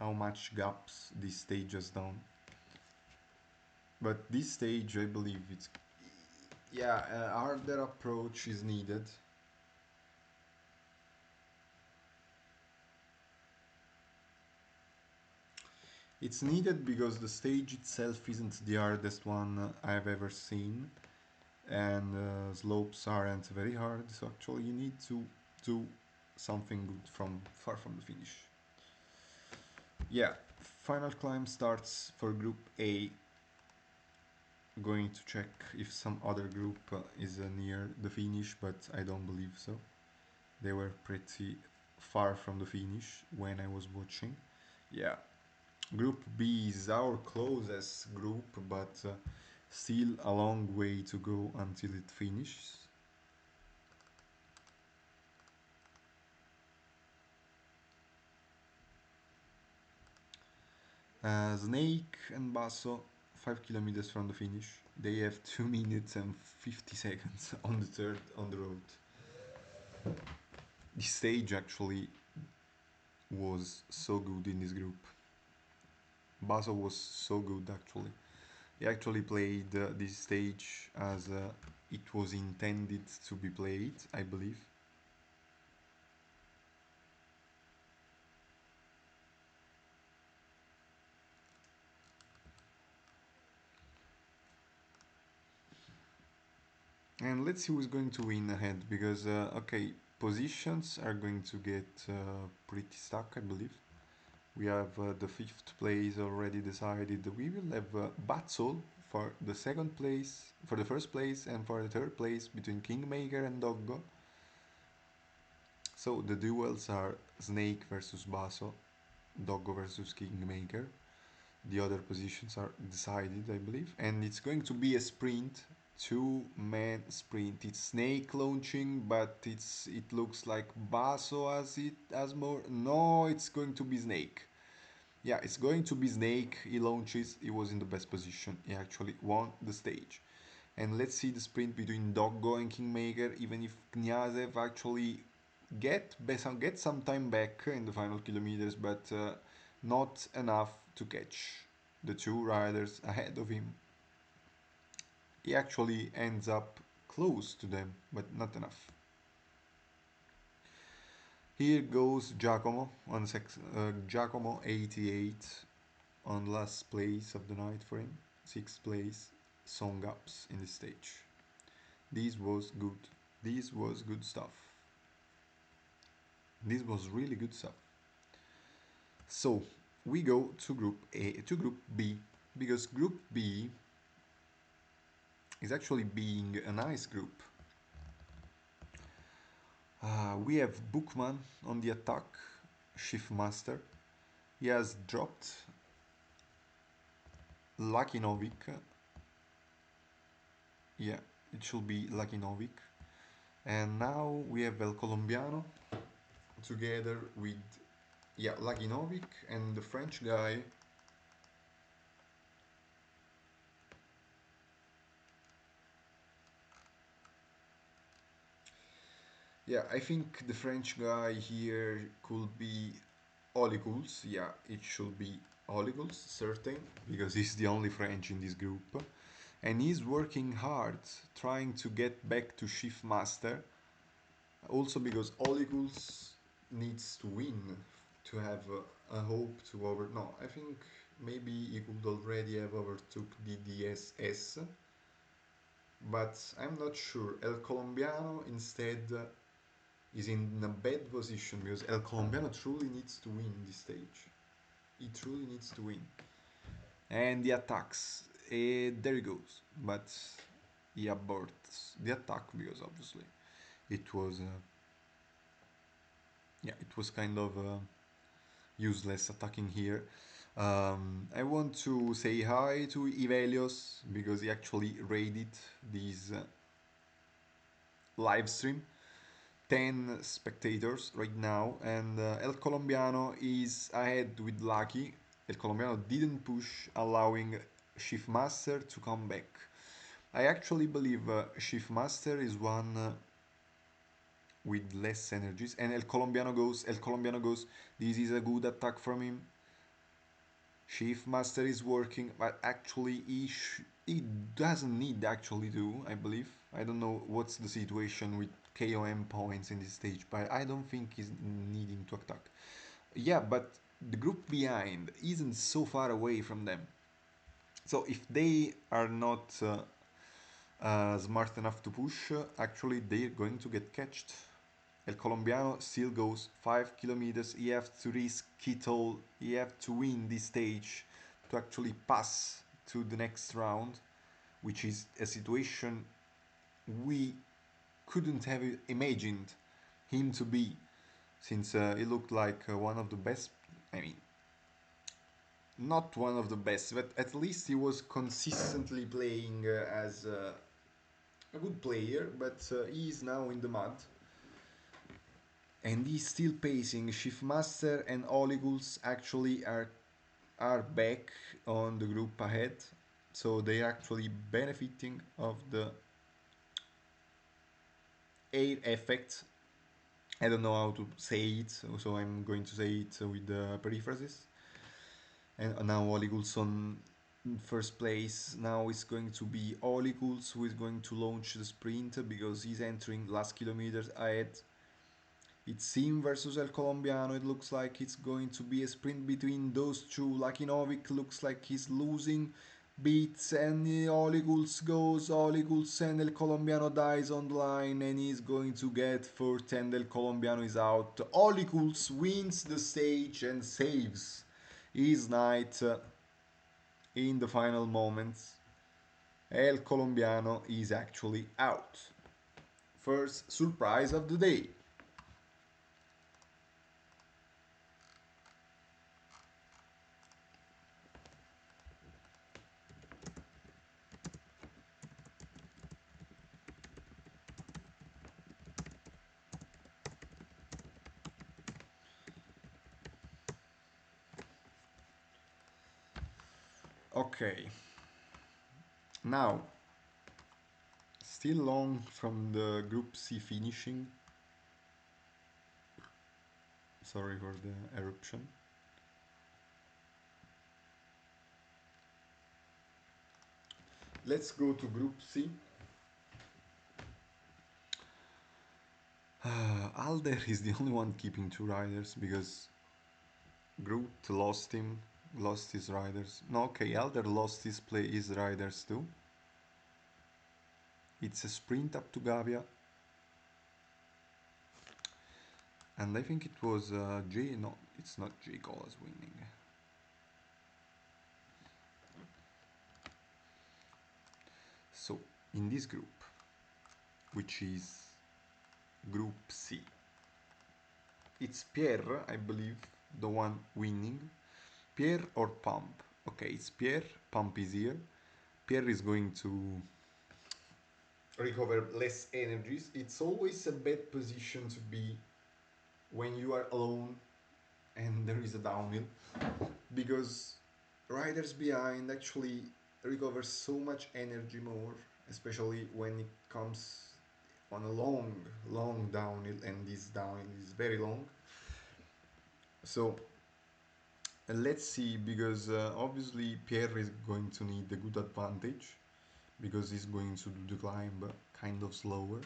how much gaps this stage has done. But this stage, I believe it's, yeah, a harder approach is needed. It's needed because the stage itself isn't the hardest one I've ever seen, and slopes aren't very hard. So actually, you need to do something good from far from the finish. Yeah, final climb starts for Group A. Going to check if some other group is near the finish, but I don't believe so. They were pretty far from the finish when I was watching. Yeah, Group B is our closest group, but still a long way to go until it finishes. Snake and Basso, 5 kilometers from the finish. They have 2 minutes and 50 seconds on the third on the road. The stage actually was so good in this group. Basso was so good actually. He actually played this stage as it was intended to be played, I believe. And let's see who's going to win ahead because, okay, positions are going to get pretty stuck, I believe. We have the fifth place already decided. We will have battle for the second place, for the first place, and for the third place between Kingmaker and Doggo. So the duels are Snake versus Basso, Doggo versus Kingmaker. The other positions are decided, I believe, and it's going to be a sprint, two-man sprint. It's Snake launching, but it looks like Basso has more. No, it's going to be Snake. Yeah, it's going to be Snake. He launches. He was in the best position. He actually won the stage. And let's see the sprint between Doggo and Kingmaker. Even if Kniazev actually get some time back in the final kilometers, but not enough to catch the two riders ahead of him. He actually ends up close to them, but not enough. Here goes Giacomo on Giacomo 88 on last place of the night for him. Sixth place, song ups in the stage. This was good. This was good stuff. This was really good stuff. So we go to Group B, because Group B is actually being a nice group. We have Bookman on the attack, Shift Master. He has dropped Lakinovic. Yeah, it should be Lakinovic. And now we have El Colombiano together with, yeah, Lakinovic and the French guy. Yeah, I think the French guy here could be Oliculs. Yeah, it should be Oliculs, certain, because he's the only French in this group. And he's working hard trying to get back to Shift Master. Also because Oliculs needs to win to have a hope to over. No, I think maybe he could already have overtook the DSS, but I'm not sure. El Colombiano instead is in a bad position because El Colombiano truly needs to win this stage. He truly needs to win. And the attacks, there he goes. But he aborts the attack because obviously it was yeah, it was kind of useless attacking here. I want to say hi to Ivelios because he actually raided this live stream. 10 spectators right now, and El Colombiano is ahead with Lucky. El Colombiano didn't push, allowing Shift Master to come back. I actually believe Shift Master is one with less energies, and El Colombiano goes. El Colombiano goes. This is a good attack from him. Chief Master is working, but actually he doesn't need actually to, I believe. I don't know what's the situation with KOM points in this stage, but I don't think he's needing to attack. Yeah, but the group behind isn't so far away from them. So if they are not smart enough to push, actually they're going to get catched. El Colombiano still goes 5 kilometers. He have to risk it all. He have to win this stage to actually pass to the next round, which is a situation we couldn't have imagined him to be, since he looked like one of the best. I mean, not one of the best, but at least he was consistently playing as a good player. But he is now in the mud, and he's still pacing. Shiftmaster and Oliguls actually are back on the group ahead, so they're actually benefiting of the air effect. I don't know how to say it, so I'm going to say it with the periphrases. And now Oliguls on first place. Now it's going to be Oliguls who is going to launch the sprint because he's entering last kilometers ahead. It's him versus El Colombiano. It looks like it's going to be a sprint between those two. Lakinovic looks like he's losing beats, and Oliguls goes. Oliguls and El Colombiano dies on the line, and he's going to get fourth, and El Colombiano is out. Oliguls wins the stage and saves his night in the final moments. El Colombiano is actually out. First surprise of the day. Okay, now still long from the Group C finishing. Sorry for the eruption. Let's go to Group C. Alder is the only one keeping two riders because Groot lost his riders. No, okay, Alder lost his riders too. It's a sprint up to Gavia, and I think it was J. No, it's not J. Colas winning. So in this group, which is Group C, it's Pierre, I believe, the one winning. Pierre or Pump? Okay, it's Pierre. Pump is here. Pierre is going to recover less energies. It's always a bad position to be when you are alone and there is a downhill, because riders behind actually recover so much energy more, especially when it comes on a long downhill, and this downhill is very long. So let's see, because obviously Pierre is going to need a good advantage because he's going to do the climb kind of slower.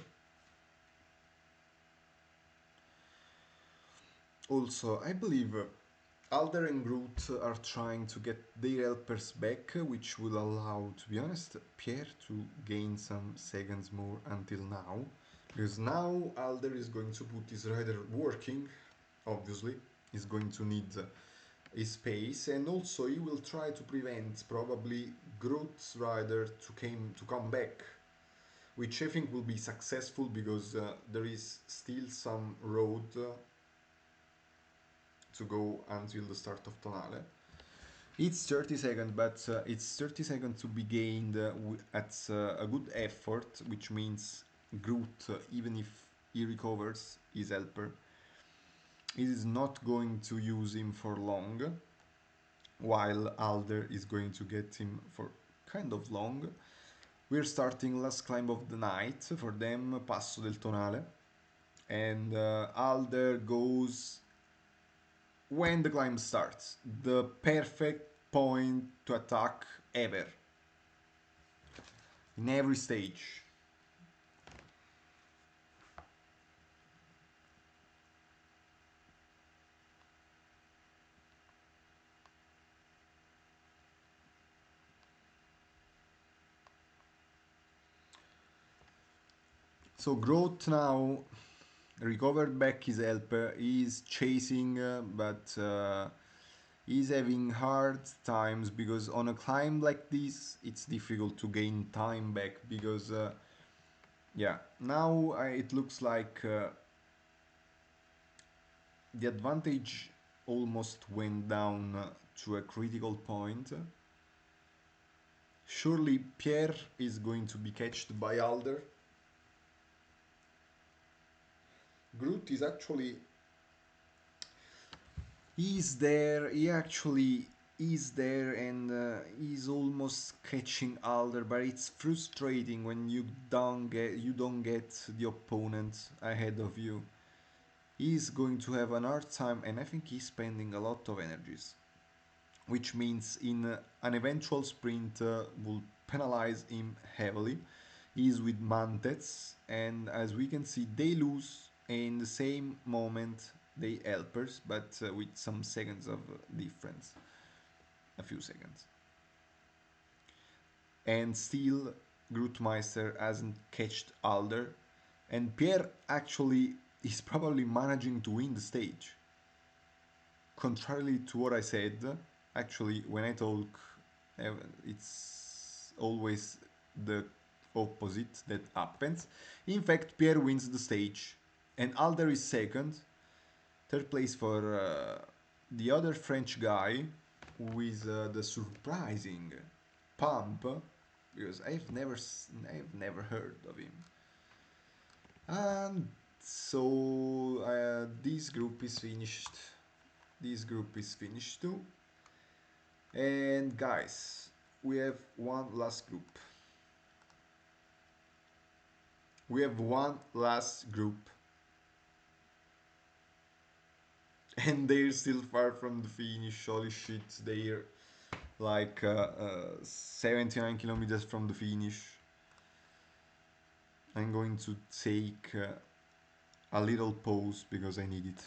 Also, I believe Alder and Groot are trying to get their helpers back, which will allow, to be honest, Pierre to gain some seconds more until now. Because now Alder is going to put his rider working, obviously. He's going to need his pace, and also he will try to prevent probably Groot's rider to come back. which I think will be successful because there is still some road to go until the start of Tonale. It's 30 seconds, but it's 30 seconds to be gained at a good effort, which means Groot, even if he recovers his helper, he is not going to use him for long, while Alder is going to get him for kind of long. We're starting last climb of the night for them, Passo del Tonale, and Alder goes when the climb starts. The perfect point to attack ever in every stage. So Groth now recovered back his helper. He's chasing, but he's having hard times because on a climb like this, it's difficult to gain time back because yeah, now it looks like the advantage almost went down to a critical point. Surely Pierre is going to be catched by Alder. Groot is actually he's there. He actually is there and he's almost catching Alder, but it's frustrating when you don't get the opponent ahead of you. He's going to have an hard time, and I think he's spending a lot of energies, which means in an eventual sprint will penalize him heavily. He's with Mantets, and as we can see, they lose in the same moment they helpers, but with some seconds of difference, a few seconds. And still, Grootmeister hasn't catched Alder, and Pierre actually is probably managing to win the stage. Contrarily to what I said, actually, when I talk, it's always the opposite that happens. In fact, Pierre wins the stage, and Alder is second. Third place for the other French guy, who is the surprising Pump, because I've never heard of him. And so this group is finished. This group is finished too. And guys, we have one last group. We have one last group. And they're still far from the finish. Holy shit, they're like 79 kilometers from the finish. I'm going to take a little pause because I need it.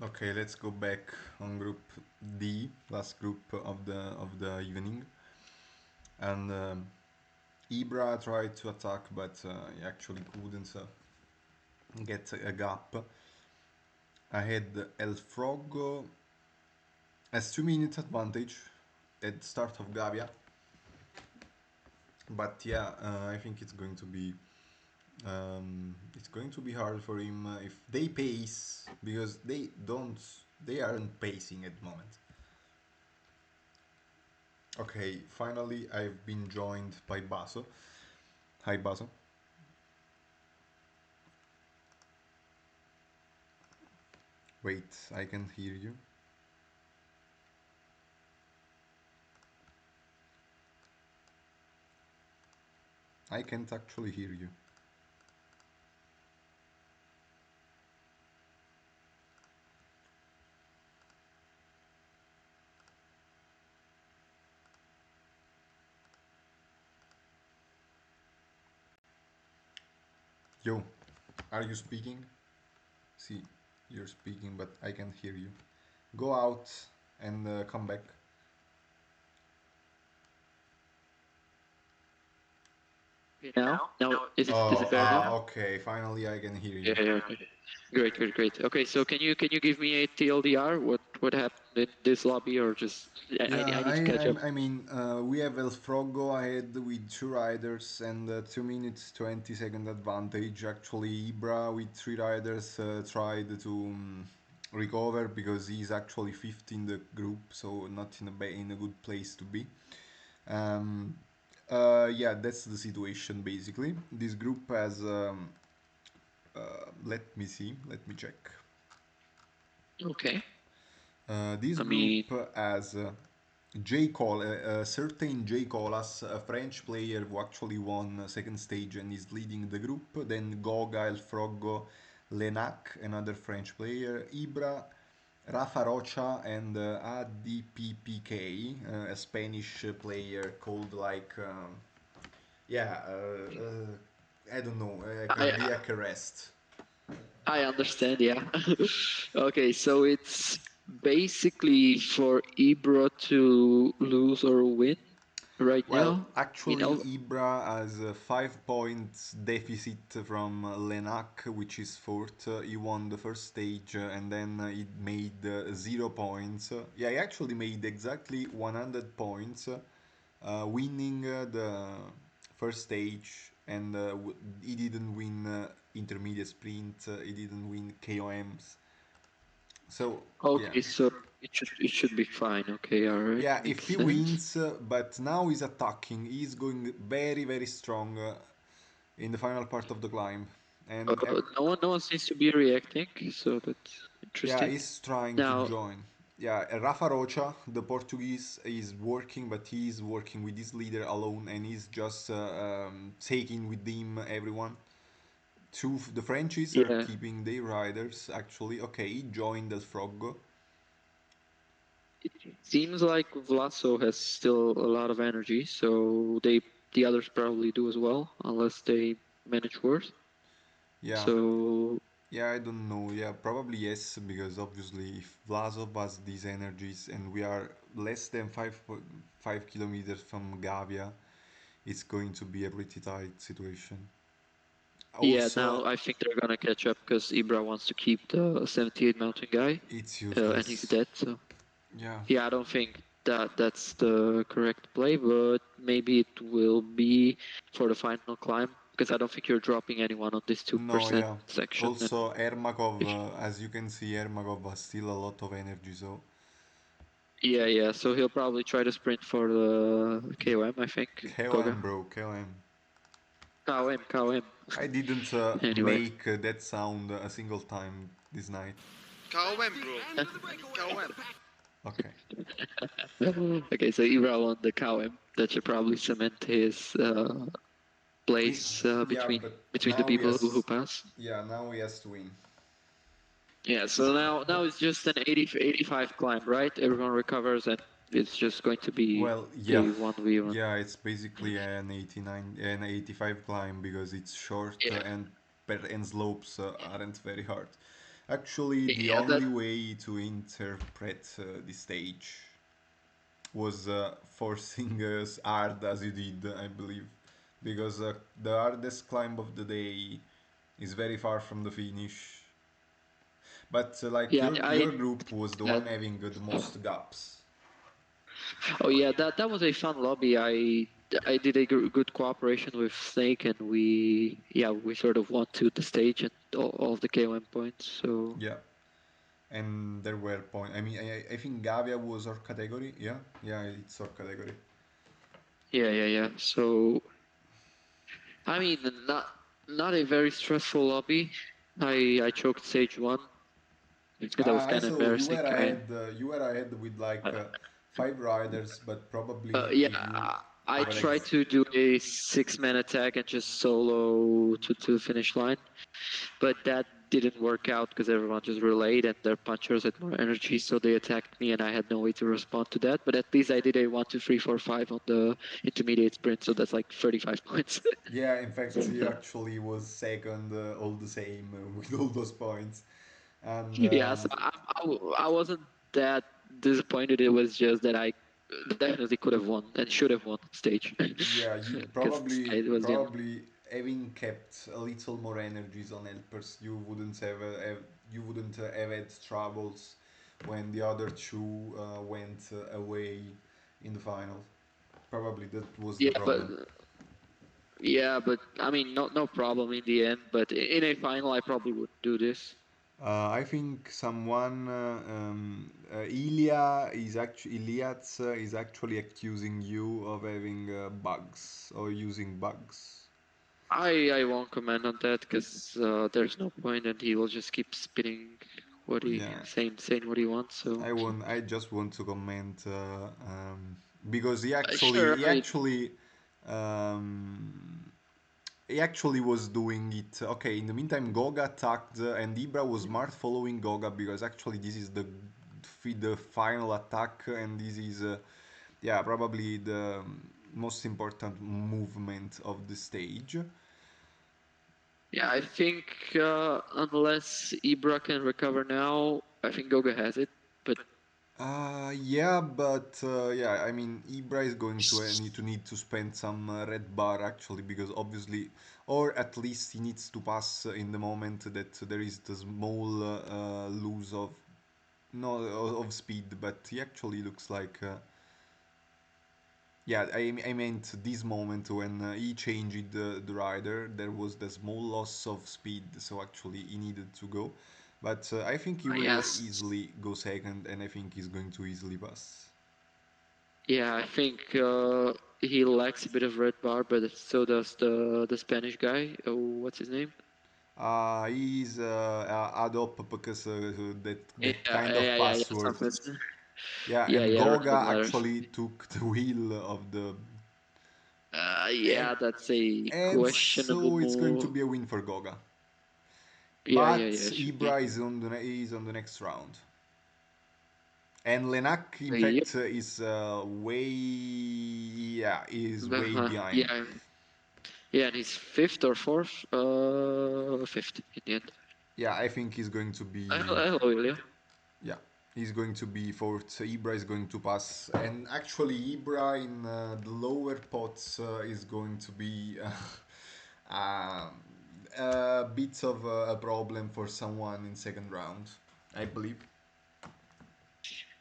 Okay, let's go back on group D, last group of the evening, and Ibra tried to attack, but he actually couldn't get a gap. I had El Frog has 2 minute advantage at the start of Gavia, but yeah, I think it's going to be hard for him if they pace because they aren't pacing at the moment. Okay, finally I've been joined by Baso. Hi Baso. Wait, I can hear you. I can't actually hear you. Yo, are you speaking? See, you're speaking, but I can't hear you. Go out and come back. Okay, now is it Oh, better now? okay. Finally, I can hear you. Yeah, yeah, okay. Great. Okay, so can you give me a TLDR? What happened in this lobby, or just I Yeah, need to catch up? I mean, we have El Frogo ahead with two riders and 2 minutes 20-second advantage. Actually, Ibra with three riders tried to recover because he's actually fifth in the group, so not in a good place to be. Um, yeah, that's the situation basically. This group has. Let me see. Let me check. Okay. This I group mean, has a certain J. Colas, a French player who actually won second stage and is leading the group. Then Goga, El Frogo, Lenac, another French player, Ibra, Rafa Rocha, and ADPPK, a Spanish player called yeah, I don't know, a I cardiac arrest. I understand. Yeah. Okay, so it's basically for Ibra to lose or win right Well, now. I mean, actually, Ibra has a 5 points deficit from Lenac, which is fourth. He won the first stage and then he made 0 points. Yeah, he actually made exactly 100 points, winning the first stage, and he didn't win intermediate sprint, he didn't win KOMs. So, yeah. okay, so it should be fine. Okay, all right, Yeah, if makes he sense. wins, but now he's attacking. He's going very, very strong in the final part of the climb, and No one seems to be reacting, so that's yeah, interesting. he's trying to Now, join. Yeah, Rafa Rocha, the Portuguese, is working, but he's working with his leader alone, and he's just taking with him everyone. The Frenchies are yeah, keeping their riders. Actually, okay, he joined El Frog. it seems like Vlaso has still a lot of energy, so the others probably do as well, unless they manage worse. Yeah, So yeah, I don't know. Yeah, probably yes, because obviously if Vlasov has these energies and we are less than 5 kilometers from Gavia, it's going to be a pretty tight situation. yeah, now Also, I think they're gonna catch up because Ibra wants to keep the 78 mountain guy, it's and he's useless. dead. So Yeah. yeah, I don't think that's the correct play, but maybe it will be for the final climb because I don't think you're dropping anyone on this two No, percent yeah. section. And Also, Ermakov, if as you can see, Ermakov has still a lot of energy, so yeah, so he'll probably try to sprint for the KOM, I think. Goga. KOM, bro, KOM. KOM. I didn't Anyway. make that sound a single time this night. KOM, bro. KOM. Okay. Okay, so Ibra won the KOM. That should probably cement his He- place yeah, between but the now he people who has. pass. Yeah, now he has to win. Yeah, so now it's just an 85 climb, right? Everyone recovers and it's just going to be Well, yeah, a 1v1. yeah, it's basically an 89, an 85 climb because it's short Yeah. and slopes aren't very hard. Actually, the Yeah, that only way to interpret the stage was forcing as hard as you did, I believe, because the hardest climb of the day is very far from the finish. But like yeah your group was the had one having the most gaps. oh yeah, that was a fun lobby. I did a good cooperation with Snake, and we sort of won to the stage and all of the KOM points. So Yeah, and there were point. I mean, I think Gavia was our category. Yeah, yeah, it's our category. yeah. So I mean, not a very stressful lobby. I choked stage one. That was I kind of saw you embarrassing. were ahead. You were ahead with like Uh, 5 riders, but probably yeah, you I were tried to do a 6-man attack and just solo to the finish line, but that didn't work out because everyone just relayed and their punchers had more energy, so they attacked me and I had no way to respond to that. But at least I did a 1, 2, 3, 4, 5 on the intermediate sprint, so that's like 35 points. Yeah, in fact, he actually was second, all the same, with all those points. And Yeah, so I wasn't that disappointed. It was just that I definitely could have won and should have won the stage yeah, you because probably it was the only. probably having kept a little more energies on helpers, you wouldn't have had troubles when the other two went away in the final. Probably that was the Yeah, problem. but I mean, no problem in the end. But in a final, I probably wouldn't do this. I think someone, Ilya is actually Ilyats is actually accusing you of having bugs or using bugs. I won't comment on that because there's no point, and he will just keep spitting what he Yeah, saying what he wants. So I just want to comment because he actually sure, he I mean, actually um, he actually was doing it. Okay, in the meantime, Goga attacked and Ibra was smart following Goga because actually this is the final attack and this is yeah, probably the most important movement of the stage. yeah, I think unless Ibra can recover now, I think Goga has it. But Yeah, but yeah, I mean, Ibra is going to need to spend some red bar actually because obviously, or at least he needs to pass in the moment that there is the small lose of no of speed, but he actually looks like yeah, I meant this moment when he changed the rider, there was the small loss of speed, so actually he needed to go. But I think he will yes, easily go second, and I think he's going to easily pass. yeah, I think he lacks a bit of red bar, but so does the Spanish guy. Oh, what's his name? He's Adop because Yeah, that kind of password. Something. Yeah, and Yeah, Goga random letters. actually took the wheel of the and Yeah, that's a and questionable so it's going to move. be a win for Goga. Yeah, But should be. Ibra is on the next round. And Lenak, in Yep. fact, is way yeah is way Uh-huh. behind. Yeah, and he's fifth or fourth. Fifth in the end. Yeah, I think he's going to be Hello, Ilya. yeah he's going to be fourth. Ibra is going to pass, and actually Ibra in the lower pots is going to be um, a bit of a problem for someone in second round, I believe.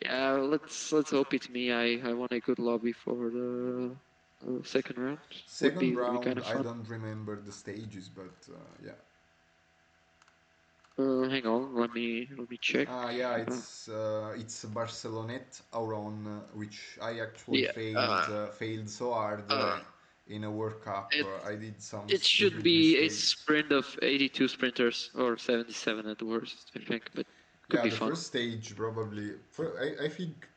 Yeah, let's hope it's me. I want a good lobby for the second round. Second Would be kind round, of I fun. don't remember the stages, but yeah. Hang on, let me check. Yeah, Uh, it's Barcelonet Auron, which I actually yeah, failed so hard uh, in a World Cup. it I did some it should stupid be a mistakes. sprint of 82 sprinters or 77 at the worst, I think, but could Yeah, be the fun. first stage probably. I think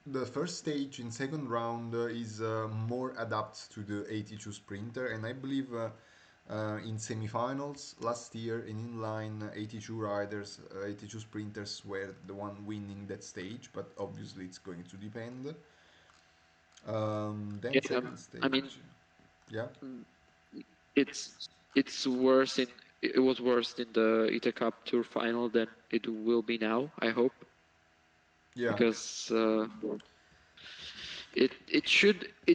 the first stage in second round is more adapt to the 82 sprinter, and I believe in semifinals last year in inline 82 riders, 82 sprinters were the one winning that stage, but obviously it's going to depend. Then Yeah, second I mean, stage, yeah. mm, it's worse in it was worse in the ITA Cup Tour final than it will be now. I hope Yeah. because it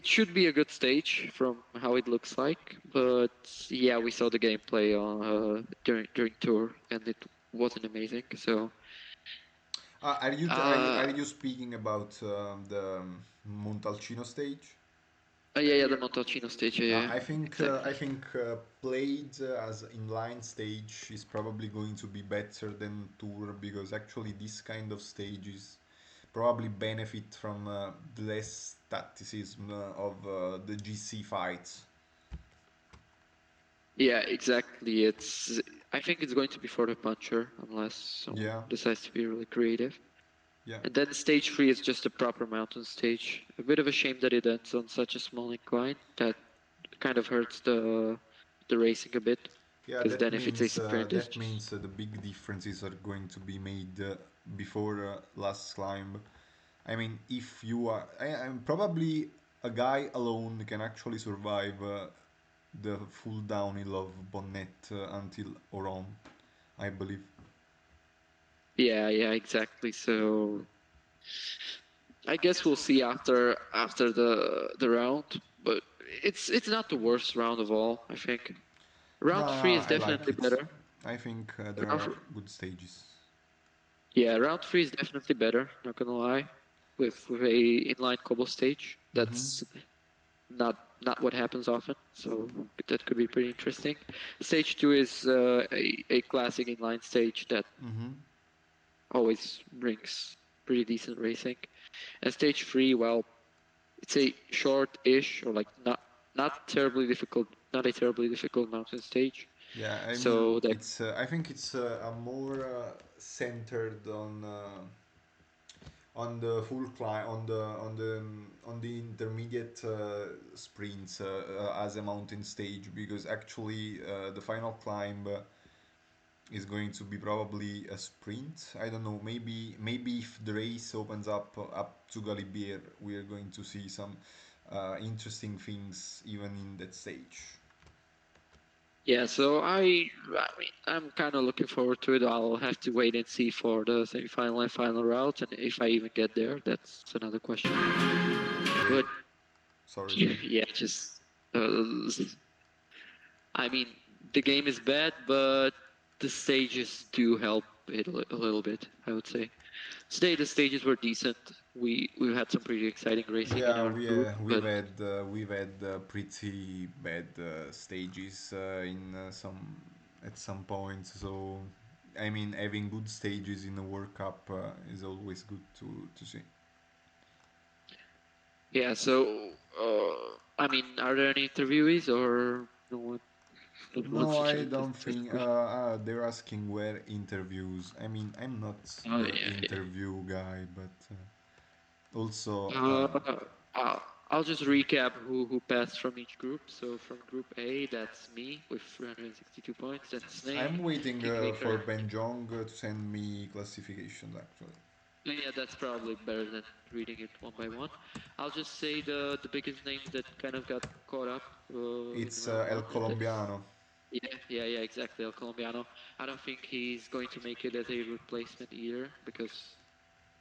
should be a good stage from how it looks like. But yeah, we saw the gameplay on during tour, and it wasn't amazing. So Are uh, you speaking about the Montalcino stage? yeah, the Montalcino stage. Yeah, yeah, I exactly. think played as inline stage is probably going to be better than tour because actually this kind of stages probably benefit from the less tacticism of the GC fights. Yeah, exactly. I think it's going to be for the puncher unless someone Yeah, decides to be really creative. yeah, And then stage three is just a proper mountain stage. A bit of a shame that it ends on such a small incline. That kind of hurts the racing a bit. yeah. Because then if it's a sprint, it's That just means the big differences are going to be made before last climb. I mean, if you are, I'm probably a guy alone can actually survive the full downhill of Bonnet until Oran, I believe. yeah, yeah, exactly. So I guess we'll see after the round, but it's not the worst round of all. I think No, round three is I like definitely it. better. I think there Round, are good stages. yeah, round three is definitely better. Not gonna lie, with a inline cobble stage. Mm-hmm. That's not what happens often, so that could be pretty interesting. Stage two is a classic inline stage that Mm-hmm. always brings pretty decent racing. And stage three, well, it's a short-ish or like not terribly difficult, not a terribly difficult mountain stage. Yeah, I mean, So that it's. I think it's a more centered on the full climb, on the intermediate sprints as a mountain stage because actually the final climb is going to be probably a sprint. I don't know. Maybe if the race opens up to Galibier, we are going to see some interesting things even in that stage. yeah, so I mean I'm kind of looking forward to it. I'll have to wait and see for the semifinal and final route, and if I even get there, that's another question. But Sorry, sorry. yeah, just uh, I mean the game is bad, but the stages do help it a little bit. I would say today the stages were decent. We had some pretty exciting racing in Yeah, our group, but we've had pretty bad stages in some at some points. So I mean, having good stages in the World Cup is always good to see. yeah. So I mean, are there any interviewees or no one that wants No, to I chat? don't That's the think. question. They're asking where interviews. I mean, I'm not Oh the yeah, yeah. interview guy, but also. Uh, I'll, I'll just recap who passed from each group. So from Group A, that's me with 362 points. Then I'm Snake, waiting for Kingmaker. Ben Jong to send me classifications actually. Yeah, that's probably better than reading it one by one. I'll just say the biggest names that kind of got caught up in It's round El one, and that's Colombiano. yeah, exactly. El Colombiano. I don't think he's going to make it as a replacement either because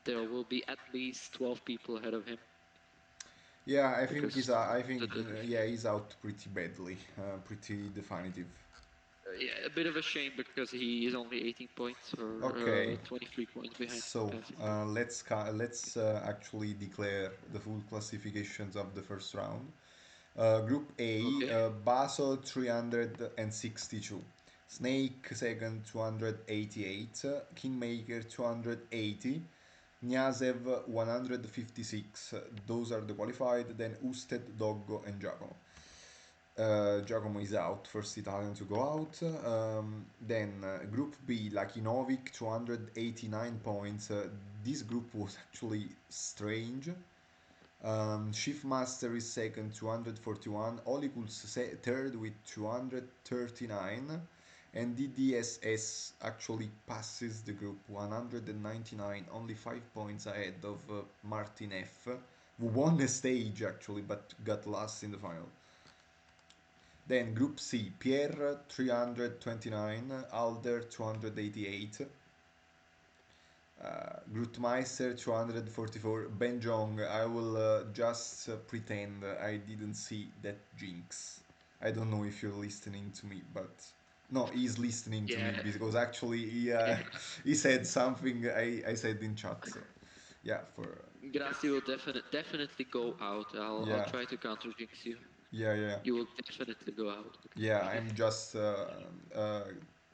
there will be at least 12 people ahead of him Yeah, because I think the yeah he's out pretty badly, pretty definitive. yeah, a bit of a shame because he is only 18 points or Okay, 23 points behind so passing. let's actually declare the full classifications of the first round. Group A, Okay. Basel 362, Snake second 288, Kingmaker 280, Niasev 156. Those are the qualified. Then Usted, Doggo, and Giacomo. Giacomo is out, first Italian to go out. Then Group B, Lakinovic 289 points. This group was actually strange. Shiftmaster is second, 241. Olipuls third with 239. And DDSS actually passes the group 199, only 5 points ahead of Martin F, who won the stage actually but got last in the final. Then Group C, Pierre 329, Alder 288, Grootmeister 244, Benjong. I will just pretend I didn't see that jinx. I don't know if you're listening to me, but no, he's listening to me Yeah, because actually yeah. he said something I said in chat. So yeah, for Grassi will definitely go out. I'll yeah, try to counter jinx you. yeah. You will definitely go out. Yeah, I'm just uh,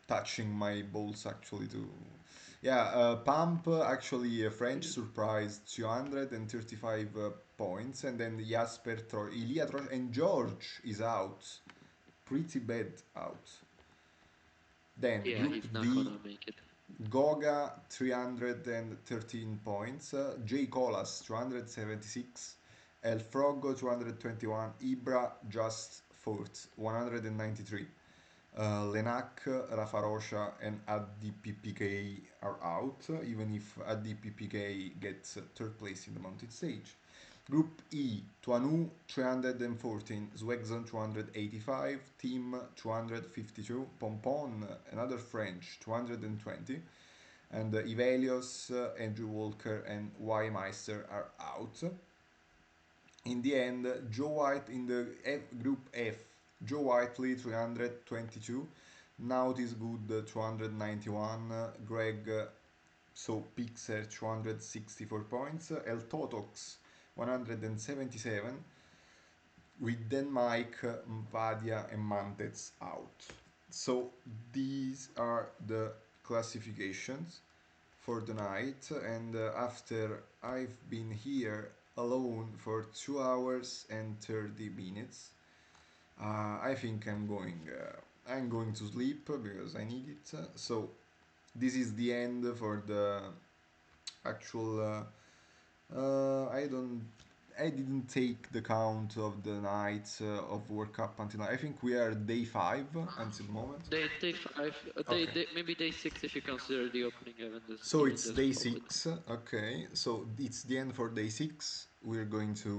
touching my balls actually to. Yeah, Pump actually French surprised 235 points, and then Jasper, Ilya, and George is out. Pretty bad out. Then Yeah, Group he's not D, gonna make it. Goga 313 points, J Colas 276, El Frogo 221, Ibra just fourth 193. Lenak, Rafa and ADPPK are out, even if ADPPK gets third place in the mounted stage. Group E, Tuanu 314, Zwegzon 285, Team 252, Pompon, another French 220, and Ivelios, Andrew Walker, and Y Meister are out. In the end, Joe White in the Group F, Joe Whiteley 322, Naut is good 291, Greg so Pixar 264 points, El Totox 177, with then Mike, Mvadia, and Mantets out. So these are the classifications for the night, and after I've been here alone for 2 hours and 30 minutes, I think I'm going to sleep because I need it. So this is the end for the actual. I don't. I didn't take the count of the nights of World Cup until now. I think we are day 5 until the moment. Day five. Okay. Maybe day six if you consider the opening event as So even it's the day open. 6. Okay. So it's the end for day 6. We're going to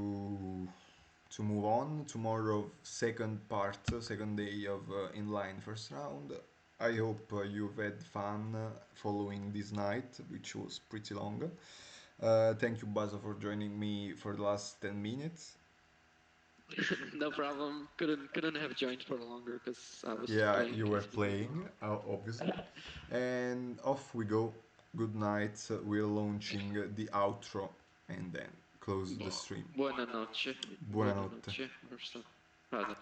move on tomorrow. Second part, second day of inline first round. I hope you've had fun following this night, which was pretty long. Thank you, Baza, for joining me for the last 10 minutes. No problem. Couldn't have joined for longer because I was Yeah, playing. you were As usual. playing, obviously. And off we go. Good night. We're launching the outro and then close the stream. Buona noche. Buona Buonanotte. noche or so. Rather.